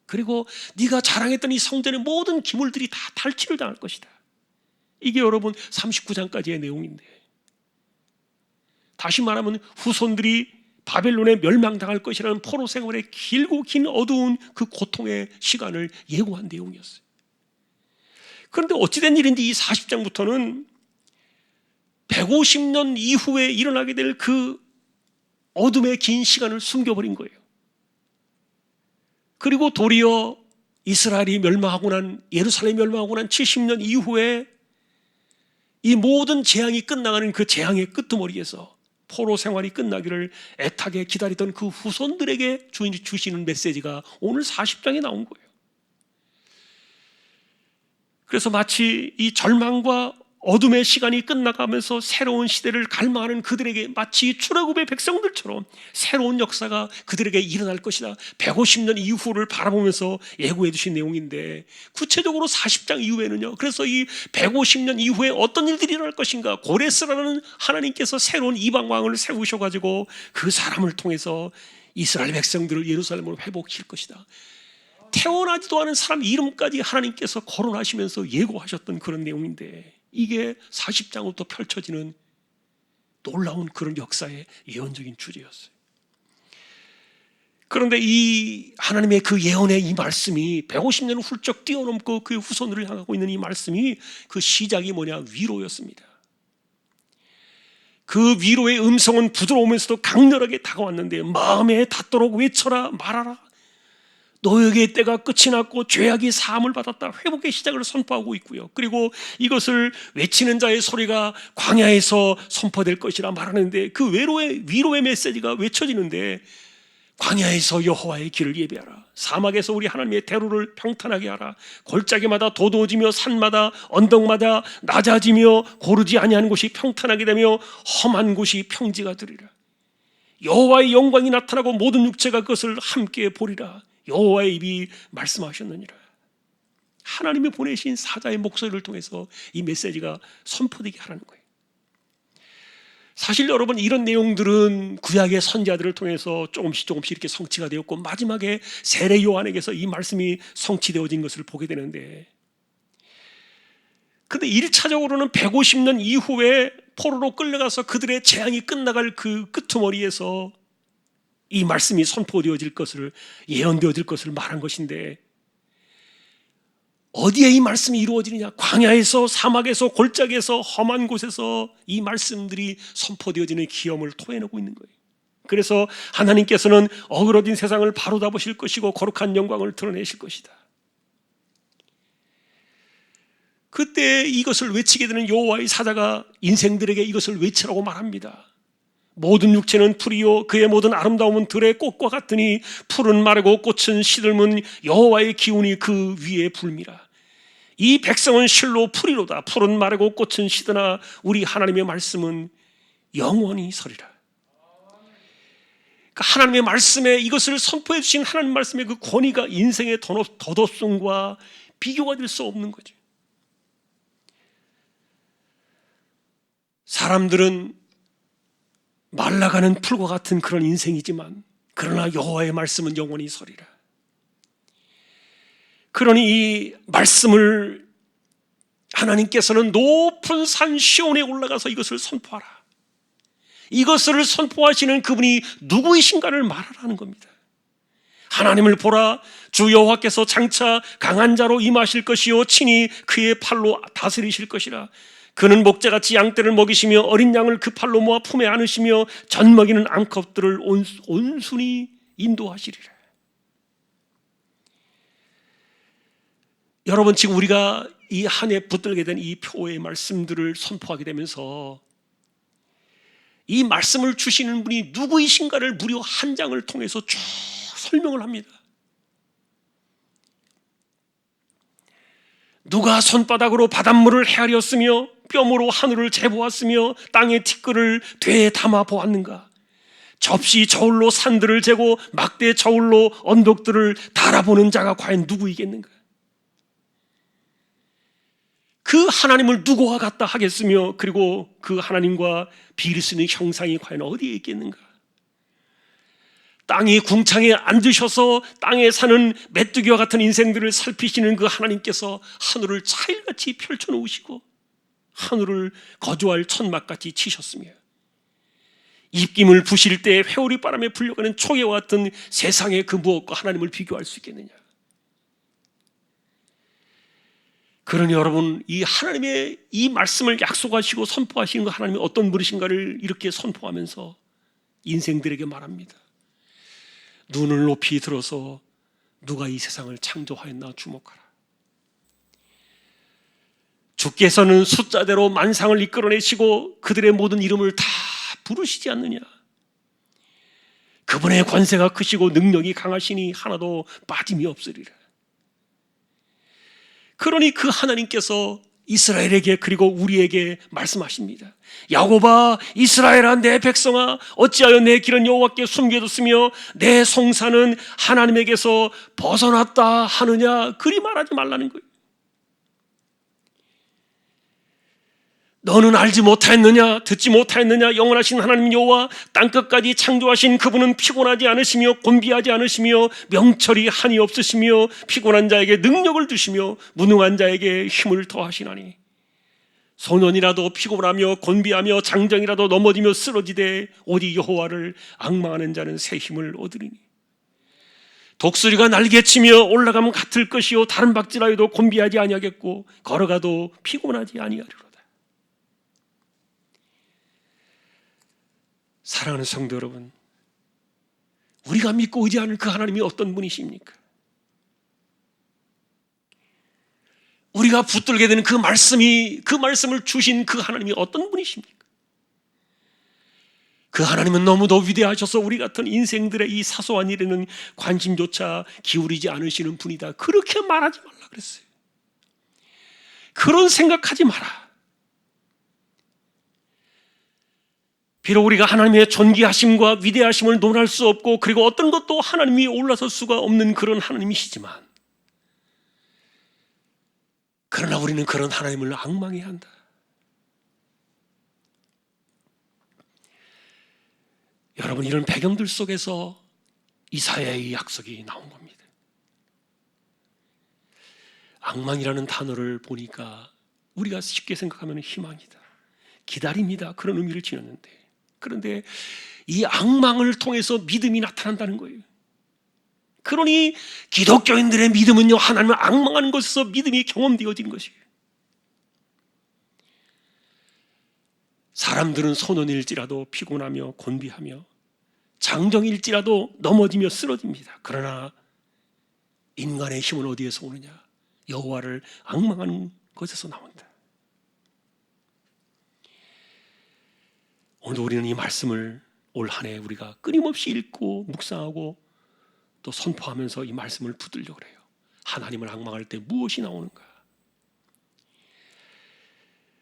그리고 네가 자랑했던 이 성전의 모든 기물들이 다 탈취를 당할 것이다. 이게 여러분 39장까지의 내용인데, 다시 말하면 후손들이 바벨론에 멸망당할 것이라는 포로 생활의 길고 긴 어두운 그 고통의 시간을 예고한 내용이었어요. 그런데 어찌된 일인지 이 40장부터는 150년 이후에 일어나게 될 그 어둠의 긴 시간을 숨겨버린 거예요. 그리고 도리어 이스라엘이 멸망하고 난, 예루살렘이 멸망하고 난 70년 이후에 이 모든 재앙이 끝나가는 그 재앙의 끄트머리에서 포로 생활이 끝나기를 애타게 기다리던 그 후손들에게 주시는 메시지가 오늘 40장에 나온 거예요. 그래서 마치 이 절망과 어둠의 시간이 끝나가면서 새로운 시대를 갈망하는 그들에게 마치 출애굽의 백성들처럼 새로운 역사가 그들에게 일어날 것이다, 150년 이후를 바라보면서 예고해 주신 내용인데, 구체적으로 40장 이후에는요, 그래서 이 150년 이후에 어떤 일들이 일어날 것인가, 고레스라는 하나님께서 새로운 이방왕을 세우셔가지고 그 사람을 통해서 이스라엘 백성들을 예루살렘으로 회복시킬 것이다, 태어나지도 않은 사람 이름까지 하나님께서 거론하시면서 예고하셨던 그런 내용인데, 이게 40장부터 펼쳐지는 놀라운 그런 역사의 예언적인 주제였어요. 그런데 이 하나님의 그 예언의 이 말씀이 150년을 훌쩍 뛰어넘고 그 후손들을 향하고 있는 이 말씀이 그 시작이 뭐냐, 위로였습니다. 그 위로의 음성은 부드러우면서도 강렬하게 다가왔는데, 마음에 닿도록 외쳐라, 말하라. 노역의 때가 끝이 났고 죄악이 사함을 받았다, 회복의 시작을 선포하고 있고요. 그리고 이것을 외치는 자의 소리가 광야에서 선포될 것이라 말하는데, 그 위로의 메시지가 외쳐지는데, 광야에서 여호와의 길을 예비하라, 사막에서 우리 하나님의 대로를 평탄하게 하라, 골짜기마다 도도해지며 산마다 언덕마다 낮아지며 고르지 아니한 곳이 평탄하게 되며 험한 곳이 평지가 되리라. 여호와의 영광이 나타나고 모든 육체가 그것을 함께 보리라. 여호와의 입이 말씀하셨느니라. 하나님이 보내신 사자의 목소리를 통해서 이 메시지가 선포되게 하라는 거예요. 사실 여러분, 이런 내용들은 구약의 선지자들을 통해서 조금씩 이렇게 성취가 되었고, 마지막에 세례 요한에게서 이 말씀이 성취되어진 것을 보게 되는데, 근데 1차적으로는 150년 이후에 포로로 끌려가서 그들의 재앙이 끝나갈 그 끄트머리에서 이 말씀이 선포되어질 것을, 예언되어질 것을 말한 것인데, 어디에 이 말씀이 이루어지느냐? 광야에서, 사막에서, 골짜기에서, 험한 곳에서 이 말씀들이 선포되어지는 기염을 토해내고 있는 거예요. 그래서 하나님께서는 어그러진 세상을 바로잡으실 것이고 거룩한 영광을 드러내실 것이다. 그때 이것을 외치게 되는 여호와의 사자가 인생들에게 이것을 외치라고 말합니다. 모든 육체는 풀이요 그의 모든 아름다움은 들의 꽃과 같으니 풀은 마르고 꽃은 시들면 여호와의 기운이 그 위에 불미라. 이 백성은 실로 풀이로다. 풀은 마르고 꽃은 시드나 우리 하나님의 말씀은 영원히 서리라. 그러니까 하나님의 말씀에 이것을 선포해 주신 하나님 말씀의 그 권위가 인생의 덧없음과 비교가 될 수 없는 거죠. 사람들은 말라가는 풀과 같은 그런 인생이지만 그러나 여호와의 말씀은 영원히 서리라. 그러니 이 말씀을 하나님께서는 높은 산 시온에 올라가서 이것을 선포하라. 이것을 선포하시는 그분이 누구이신가를 말하라는 겁니다. 하나님을 보라. 주 여호와께서 장차 강한 자로 임하실 것이요 친히 그의 팔로 다스리실 것이라. 그는 목자같이 양떼를 먹이시며 어린 양을 그 팔로 모아 품에 안으시며 젖 먹이는 암컷들을 온순히 인도하시리라. 여러분, 지금 우리가 이 한 해 붙들게 된 이 표의 말씀들을 선포하게 되면서 이 말씀을 주시는 분이 누구이신가를 무려 한 장을 통해서 쭉 설명을 합니다. 누가 손바닥으로 바닷물을 헤아렸으며 뼘으로 하늘을 재보았으며 땅의 티끌을 되에 담아 보았는가? 접시 저울로 산들을 재고 막대 저울로 언덕들을 달아보는 자가 과연 누구이겠는가? 그 하나님을 누구와 같다 하겠으며 그리고 그 하나님과 비릴 수 있는 형상이 과연 어디에 있겠는가? 땅이 궁창에 앉으셔서 땅에 사는 메뚜기와 같은 인생들을 살피시는 그 하나님께서 하늘을 차일같이 펼쳐놓으시고 하늘을 거주할 천막같이 치셨으며 입김을 부실 때 회오리 바람에 불려가는 초계와 같은 세상의 그 무엇과 하나님을 비교할 수 있겠느냐? 그러니 여러분, 이 하나님의 이 말씀을 약속하시고 선포하시는 그 하나님이 어떤 분이신가를 이렇게 선포하면서 인생들에게 말합니다. 눈을 높이 들어서 누가 이 세상을 창조하였나 주목하라. 주께서는 숫자대로 만상을 이끌어내시고 그들의 모든 이름을 다 부르시지 않느냐? 그분의 권세가 크시고 능력이 강하시니 하나도 빠짐이 없으리라. 그러니 그 하나님께서 이스라엘에게 그리고 우리에게 말씀하십니다. 야곱아, 이스라엘아, 내 백성아, 어찌하여 내 길은 여호와께 숨겨뒀으며 내 송사는 하나님에게서 벗어났다 하느냐? 그리 말하지 말라는 거예요. 너는 알지 못하였느냐? 듣지 못하였느냐? 영원하신 하나님 여호와 땅끝까지 창조하신 그분은 피곤하지 않으시며 곤비하지 않으시며 명철이 한이 없으시며 피곤한 자에게 능력을 주시며 무능한 자에게 힘을 더하시나니 소년이라도 피곤하며 곤비하며 장정이라도 넘어지며 쓰러지되 오직 여호와를 앙망하는 자는 새 힘을 얻으리니 독수리가 날개치며 올라가면 같을 것이요 다른 박질하여도 곤비하지 아니하겠고 걸어가도 피곤하지 아니하리로다. 사랑하는 성도 여러분, 우리가 믿고 의지하는 그 하나님이 어떤 분이십니까? 우리가 붙들게 되는 그 말씀을 주신 그 하나님이 어떤 분이십니까? 그 하나님은 너무도 위대하셔서 우리 같은 인생들의 이 사소한 일에는 관심조차 기울이지 않으시는 분이다. 그렇게 말하지 말라 그랬어요. 그런 생각하지 마라. 비록 우리가 하나님의 존귀하심과 위대하심을 논할 수 없고 그리고 어떤 것도 하나님이 올라설 수가 없는 그런 하나님이시지만 그러나 우리는 그런 하나님을 앙망해야 한다. 여러분, 이런 배경들 속에서 이사야의 약속이 나온 겁니다. 앙망이라는 단어를 보니까 우리가 쉽게 생각하면 희망이다, 기다림이다, 그런 의미를 지녔는데 그런데 이 앙망을 통해서 믿음이 나타난다는 거예요. 그러니 기독교인들의 믿음은요, 하나님을 앙망하는 것에서 믿음이 경험되어진 것이에요. 사람들은 소년일지라도 피곤하며 곤비하며 장정일지라도 넘어지며 쓰러집니다. 그러나 인간의 힘은 어디에서 오느냐? 여호와를 앙망하는 것에서 나온다. 오늘 우리는 이 말씀을 올 한 해 우리가 끊임없이 읽고 묵상하고 또 선포하면서 이 말씀을 붙들려고 그래요. 하나님을 앙망할 때 무엇이 나오는가?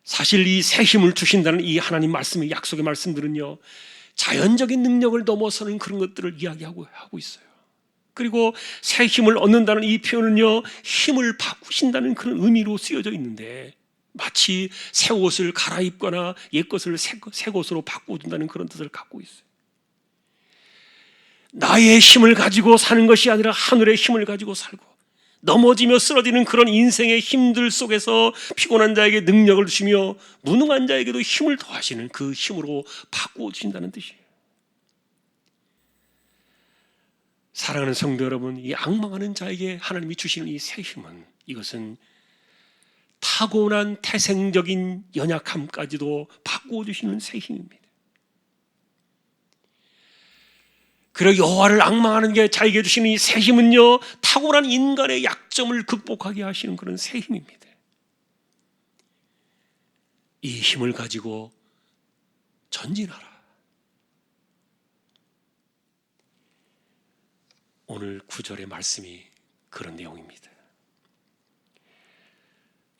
사실 이 새 힘을 주신다는 이 하나님 말씀의 약속의 말씀들은요, 자연적인 능력을 넘어서는 그런 것들을 이야기하고 있어요. 그리고 새 힘을 얻는다는 이 표현은요, 힘을 바꾸신다는 그런 의미로 쓰여져 있는데, 마치 새 옷을 갈아입거나 옛 것을 새 것으로 바꿔둔다는 그런 뜻을 갖고 있어요. 나의 힘을 가지고 사는 것이 아니라 하늘의 힘을 가지고 살고, 넘어지며 쓰러지는 그런 인생의 힘들 속에서 피곤한 자에게 능력을 주시며 무능한 자에게도 힘을 더하시는 그 힘으로 바꾸어 주신다는 뜻이에요. 사랑하는 성도 여러분, 이 앙망하는 자에게 하나님이 주시는 이 새 힘은, 이것은 타고난 태생적인 연약함까지도 바꾸어 주시는 새 힘입니다. 그리고 여호와를 앙망하는 게 자에게 주시는 이 새 힘은요, 타고난 인간의 약점을 극복하게 하시는 그런 새 힘입니다. 이 힘을 가지고 전진하라. 오늘 9절의 말씀이 그런 내용입니다.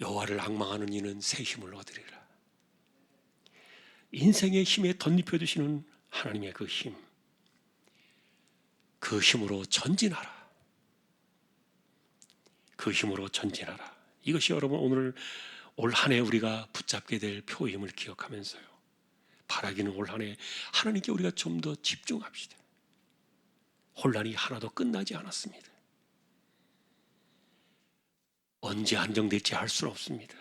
여호와를 앙망하는 이는 새 힘을 얻으리라. 인생의 힘에 덧입혀 주시는 하나님의 그 힘, 그 힘으로 전진하라. 그 힘으로 전진하라. 이것이 여러분 오늘 올 한 해 우리가 붙잡게 될 표임을 기억하면서요, 바라기는 올 한 해 하나님께 우리가 좀 더 집중합시다. 혼란이 하나도 끝나지 않았습니다. 언제 안정될지 알 수는 없습니다.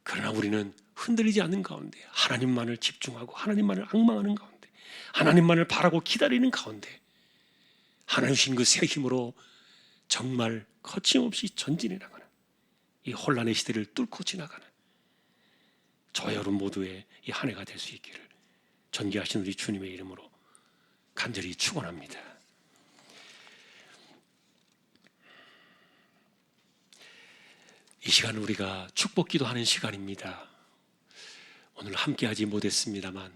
그러나 우리는 흔들리지 않는 가운데, 하나님만을 집중하고 하나님만을 앙망하는 가운데, 하나님만을 바라고 기다리는 가운데 하나님 주신 그 새 힘으로 정말 거침없이 전진해 나가는, 이 혼란의 시대를 뚫고 지나가는 저와 여러분 모두의 이 한 해가 될 수 있기를 존귀하신 우리 주님의 이름으로 간절히 축원합니다. 이 시간 우리가 축복 기도하는 시간입니다. 오늘 함께하지 못했습니다만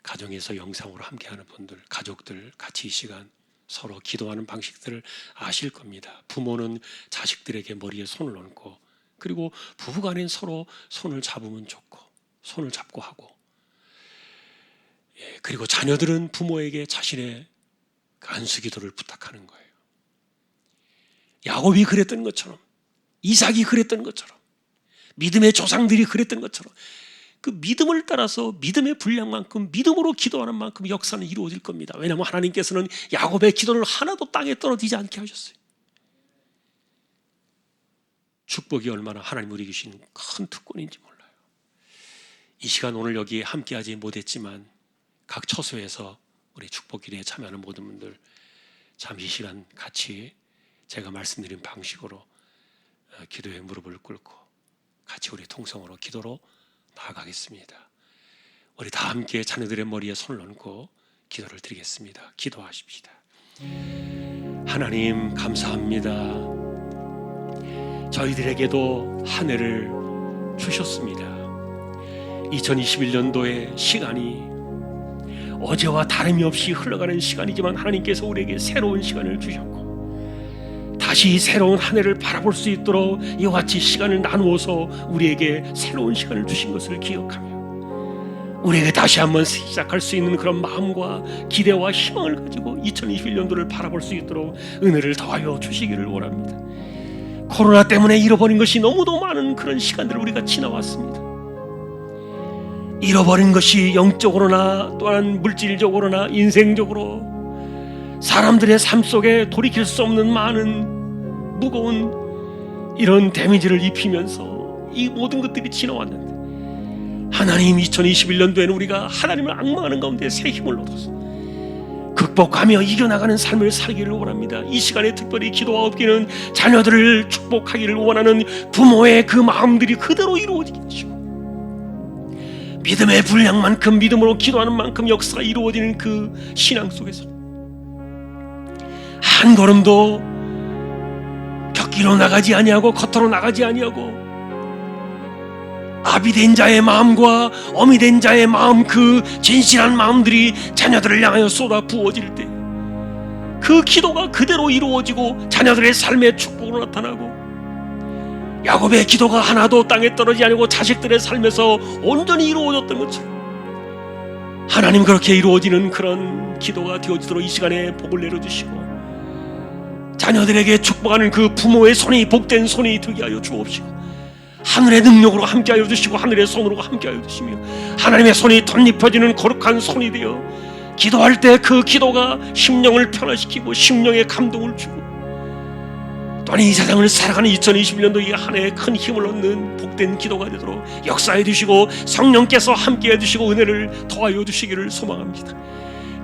가정에서 영상으로 함께하는 분들, 가족들 같이 이 시간 서로 기도하는 방식들을 아실 겁니다. 부모는 자식들에게 머리에 손을 얹고, 그리고 부부간엔 서로 손을 잡으면 좋고, 손을 잡고 하고, 그리고 자녀들은 부모에게 자신의 안수 기도를 부탁하는 거예요. 야곱이 그랬던 것처럼, 이삭이 그랬던 것처럼, 믿음의 조상들이 그랬던 것처럼 그 믿음을 따라서 믿음의 분량만큼, 믿음으로 기도하는 만큼 역사는 이루어질 겁니다. 왜냐하면 하나님께서는 야곱의 기도를 하나도 땅에 떨어지지 않게 하셨어요. 축복이 얼마나 하나님 우리에게 주신 큰 특권인지 몰라요. 이 시간 오늘 여기 함께하지 못했지만 각 처소에서 우리 축복 기도에 참여하는 모든 분들 잠시 시간 같이 제가 말씀드린 방식으로 기도에 무릎을 꿇고 같이 우리 통성으로 기도로 나아가겠습니다. 우리 다 함께 자녀들의 머리에 손을 얹고 기도를 드리겠습니다. 기도하십시다. 하나님 감사합니다. 저희들에게도 한 해를 주셨습니다. 2021년도의 시간이 어제와 다름이 없이 흘러가는 시간이지만 하나님께서 우리에게 새로운 시간을 주셨고, 다시 새로운 한 해를 바라볼 수 있도록 이와 같이 시간을 나누어서 우리에게 새로운 시간을 주신 것을 기억하며 우리에게 다시 한번 시작할 수 있는 그런 마음과 기대와 희망을 가지고 2021년도를 바라볼 수 있도록 은혜를 더하여 주시기를 원합니다. 코로나 때문에 잃어버린 것이 너무도 많은 그런 시간들을 우리가 지나왔습니다. 잃어버린 것이 영적으로나 또한 물질적으로나 인생적으로 사람들의 삶 속에 돌이킬 수 없는 많은 무거운 이런 데미지를 입히면서 이 모든 것들이 지나왔는데, 하나님 2021년도에는 우리가 하나님을 앙망하는 가운데 새 힘을 얻어서 극복하며 이겨나가는 삶을 살기를 원합니다. 이 시간에 특별히 기도하옵기는 자녀들을 축복하기를 원하는 부모의 그 마음들이 그대로 이루어지게 하시고, 믿음의 분량만큼 믿음으로 기도하는 만큼 역사가 이루어지는 그 신앙 속에서 한 걸음도 격기로 나가지 아니하고 겉으로 나가지 아니하고 아비 된 자의 마음과 어미 된 자의 마음, 그 진실한 마음들이 자녀들을 향하여 쏟아 부어질 때 그 기도가 그대로 이루어지고 자녀들의 삶의 축복으로 나타나고, 야곱의 기도가 하나도 땅에 떨어지지 아니고 자식들의 삶에서 온전히 이루어졌던 것처럼 하나님 그렇게 이루어지는 그런 기도가 되어지도록 이 시간에 복을 내려주시고, 자녀들에게 축복하는 그 부모의 손이 복된 손이 되게 하여 주옵시고, 하늘의 능력으로 함께하여 주시고 하늘의 손으로 함께하여 주시며, 하나님의 손이 덧입혀지는 거룩한 손이 되어 기도할 때 그 기도가 심령을 변화시키고 심령에 감동을 주고, 또한 이 세상을 살아가는 2021년도 이 한 해에 큰 힘을 얻는 복된 기도가 되도록 역사해 주시고 성령께서 함께해 주시고 은혜를 더하여 주시기를 소망합니다.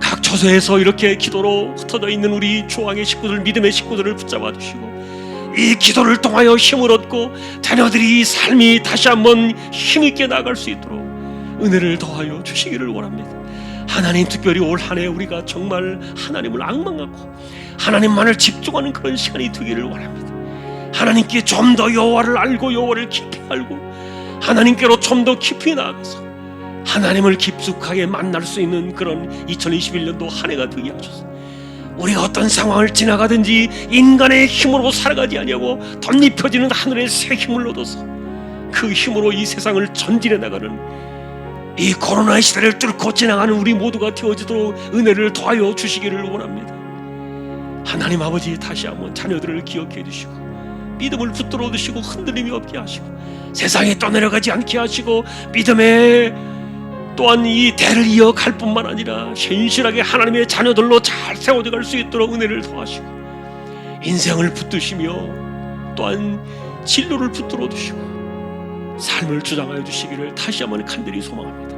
각 처소에서 이렇게 기도로 흩어져 있는 우리 조항의 식구들, 믿음의 식구들을 붙잡아 주시고, 이 기도를 통하여 힘을 얻고 자녀들이 삶이 다시 한번 힘있게 나아갈 수 있도록 은혜를 더하여 주시기를 원합니다. 하나님, 특별히 올 한 해 우리가 정말 하나님을 앙망하고 하나님만을 집중하는 그런 시간이 되기를 원합니다. 하나님께 좀 더 여호와를 알고 여호와를 깊이 알고 하나님께로 좀 더 깊이 나아가서 하나님을 깊숙하게 만날 수 있는 그런 2021년도 한 해가 되게 하소서. 우리가 어떤 상황을 지나가든지 인간의 힘으로 살아가지 아니하고 덧입혀지는 하늘의 새 힘을 얻어서 그 힘으로 이 세상을 전진해 나가는 이 코로나 시대를 뚫고 지나가는 우리 모두가 되어지도록 은혜를 더하여 주시기를 원합니다. 하나님 아버지, 다시 한번 자녀들을 기억해 주시고 믿음을 붙들어 주시고 흔들림이 없게 하시고 세상에 떠내려가지 않게 하시고 믿음의 또한 이 대를 이어갈 뿐만 아니라 신실하게 하나님의 자녀들로 잘 세워져 갈 수 있도록 은혜를 더하시고 인생을 붙드시며 또한 진로를 붙들어 주시고 삶을 주장하여 주시기를 다시 한번 간절히 소망합니다.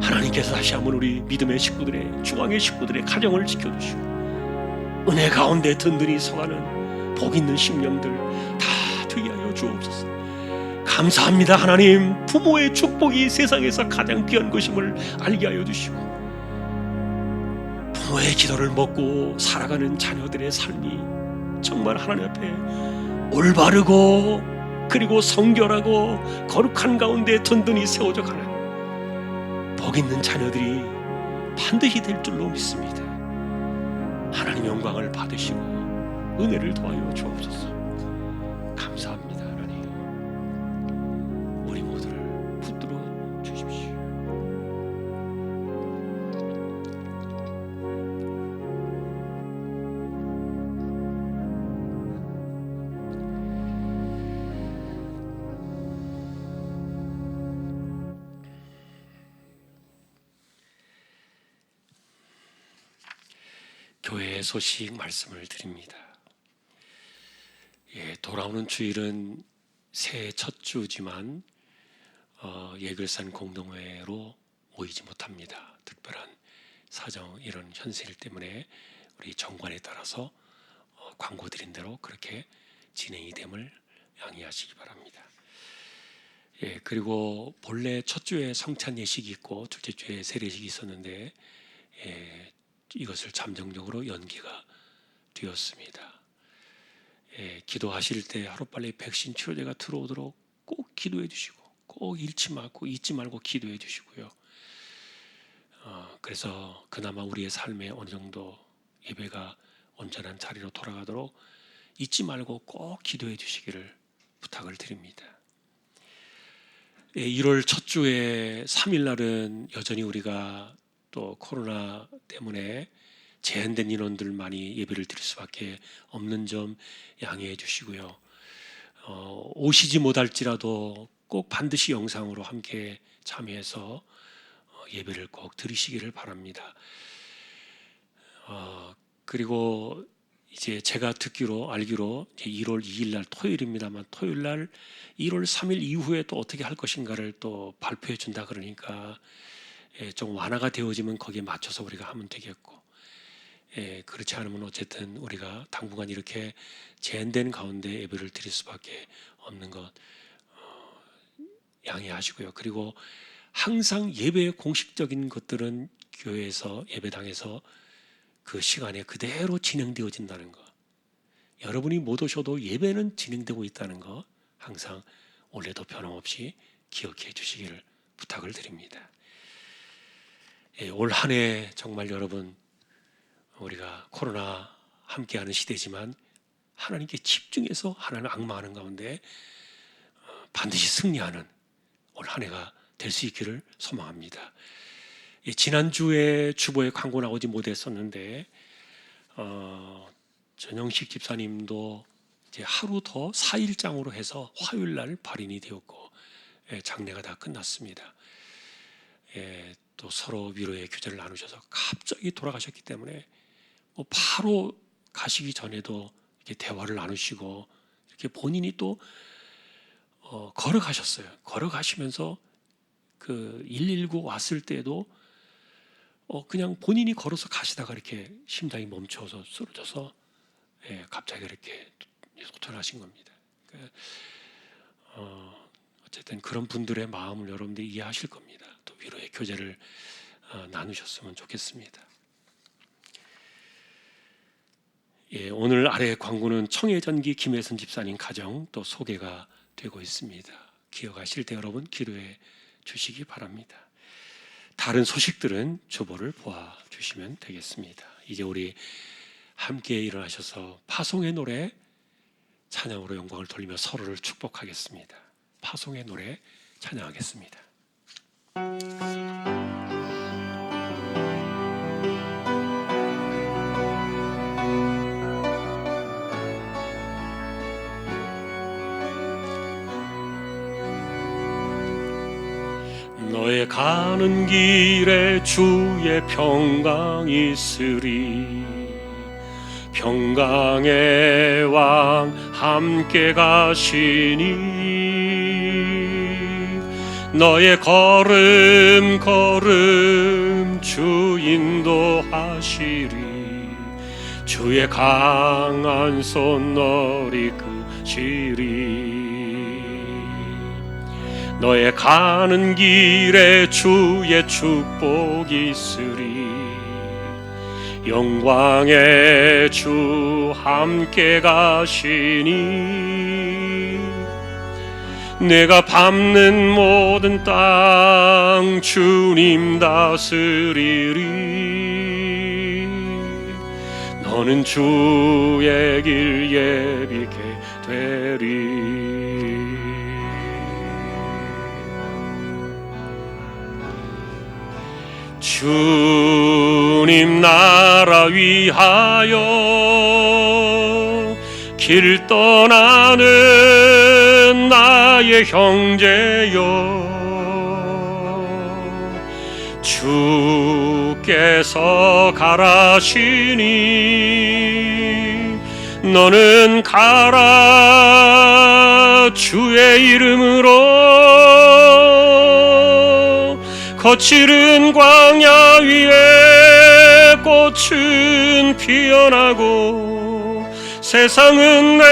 하나님께서 다시 한번 우리 믿음의 식구들의, 중앙의 식구들의 가정을 지켜주시고 은혜 가운데 든든히 서가는 복 있는 심령들 다 되게 하여 주옵소서. 감사합니다. 하나님, 부모의 축복이 세상에서 가장 귀한 것임을 알게 하여 주시고 부모의 기도를 먹고 살아가는 자녀들의 삶이 정말 하나님 앞에 올바르고 그리고 성결하고 거룩한 가운데 든든히 세워져 가는 복 있는 자녀들이 반드시 될 줄로 믿습니다. 하나님 영광을 받으시고 은혜를 더하여 주옵소서. 감사합니다. 하나님, 우리 모두를 붙들어 주십시오. 교회의 소식 말씀을 드립니다. 돌아오는 주일은 새해 첫 주지만 예글산 공동회로 모이지 못합니다. 특별한 사정, 이런 현실 때문에 우리 정관에 따라서 광고 드린 대로 그렇게 진행이 됨을 양해하시기 바랍니다. 그리고 본래 첫 주에 성찬 예식이 있고 둘째 주에 세례식이 있었는데 이것을 잠정적으로 연기가 되었습니다. 기도하실 때 하루빨리 백신 치료제가 들어오도록 꼭 기도해 주시고 꼭 잊지 말고 기도해 주시고요. 그래서 그나마 우리의 삶에 어느 정도 예배가 온전한 자리로 돌아가도록 잊지 말고 꼭 기도해 주시기를 부탁을 드립니다. 1월 첫 주에 3일 날은 여전히 우리가 또 코로나 때문에 제한된 인원들만이 예배를 드릴 수밖에 없는 점 양해해 주시고요. 오시지 못할지라도 꼭 반드시 영상으로 함께 참여해서 예배를 꼭 드리시기를 바랍니다. 그리고 이제 제가 알기로 이제 1월 2일 날 토요일입니다만 토요일 날 1월 3일 이후에 또 어떻게 할 것인가를 또 발표해 준다 그러니까 좀 완화가 되어지면 거기에 맞춰서 우리가 하면 되겠고, 그렇지 않으면 어쨌든 우리가 당분간 이렇게 제한된 가운데 예배를 드릴 수밖에 없는 것 양해하시고요. 그리고 항상 예배의 공식적인 것들은 교회에서 예배당에서 그 시간에 그대로 진행되어진다는 것, 여러분이 못 오셔도 예배는 진행되고 있다는 것 항상 올해도 변함없이 기억해 주시기를 부탁을 드립니다. 올 한 해 정말 여러분, 우리가 코로나 함께하는 시대지만 하나님께 집중해서 하나님을 앙망하는 가운데 반드시 승리하는 올 한 해가 될 수 있기를 소망합니다. 지난주에 주보에 광고 나오지 못했었는데 전영식 집사님도 이제 하루 더 4일장으로 해서 화요일 날 발인이 되었고 장례가 다 끝났습니다. 또 서로 위로의 교제를 나누셔서 갑자기 돌아가셨기 때문에 뭐 바로 가시기 전에도 이렇게 대화를 나누시고 이렇게 본인이 또 걸어가셨어요. 걸어가시면서 그 119 왔을 때도 그냥 본인이 걸어서 가시다가 이렇게 심장이 멈춰서 쓰러져서 갑자기 이렇게 소천하신 겁니다. 어쨌든 그런 분들의 마음을 여러분들이 이해하실 겁니다. 또 위로의 교제를 나누셨으면 좋겠습니다. 오늘 아래 광고는 청해전기 김혜선 집사님 가정 또 소개가 되고 있습니다. 기억하실 때 여러분 기도해 주시기 바랍니다. 다른 소식들은 주보를 보아 주시면 되겠습니다. 이제 우리 함께 일어나셔서 파송의 노래 찬양으로 영광을 돌리며 서로를 축복하겠습니다. 파송의 노래 찬양하겠습니다. 너의 가는 길에 주의 평강 있으리. 평강의 왕 함께 가시니 너의 걸음 주 인도하시리. 주의 강한 손 너를 이끄시리. 너의 가는 길에 주의 축복이 있으리. 영광의 주 함께 가시니 내가 밟는 모든 땅 주님 다스리리. 너는 주의 길 예비케 되리. 주님 나라 위하여 길 떠나는 나의 형제여, 주께서 가라시니 너는 가라. 주의 이름으로 거칠은 광야 위에 꽃은 피어나고 세상은 내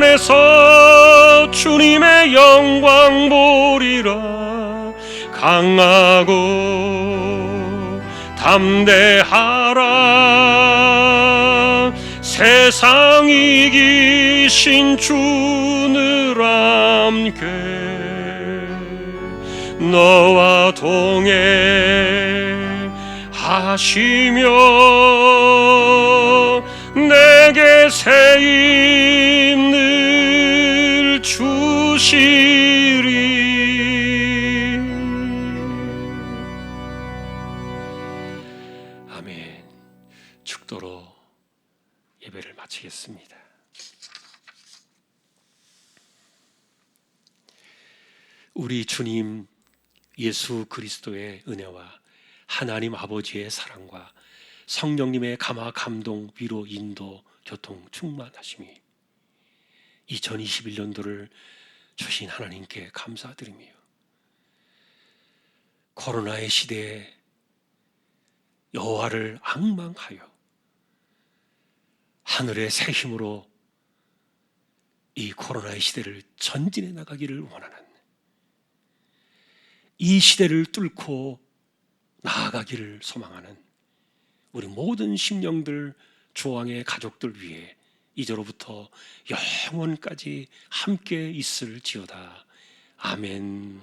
안에서 주님의 영광 보리라. 강하고 담대하라. 세상 이기신 주늘 함께 너와 동행하시며 내게 새 힘을 주시리. 아멘. 축도로 예배를 마치겠습니다. 우리 주님 예수 그리스도의 은혜와 하나님 아버지의 사랑과 성령님의 감화, 감동, 위로, 인도, 교통, 충만하심이 2021년도를 주신 하나님께 감사드리며 코로나의 시대에 여호와를 앙망하여 하늘의 새 힘으로 이 코로나의 시대를 전진해 나가기를 원하는, 이 시대를 뚫고 나아가기를 소망하는 우리 모든 심령들, 주왕의 가족들 위해 이제로부터 영원까지 함께 있을지어다. 아멘.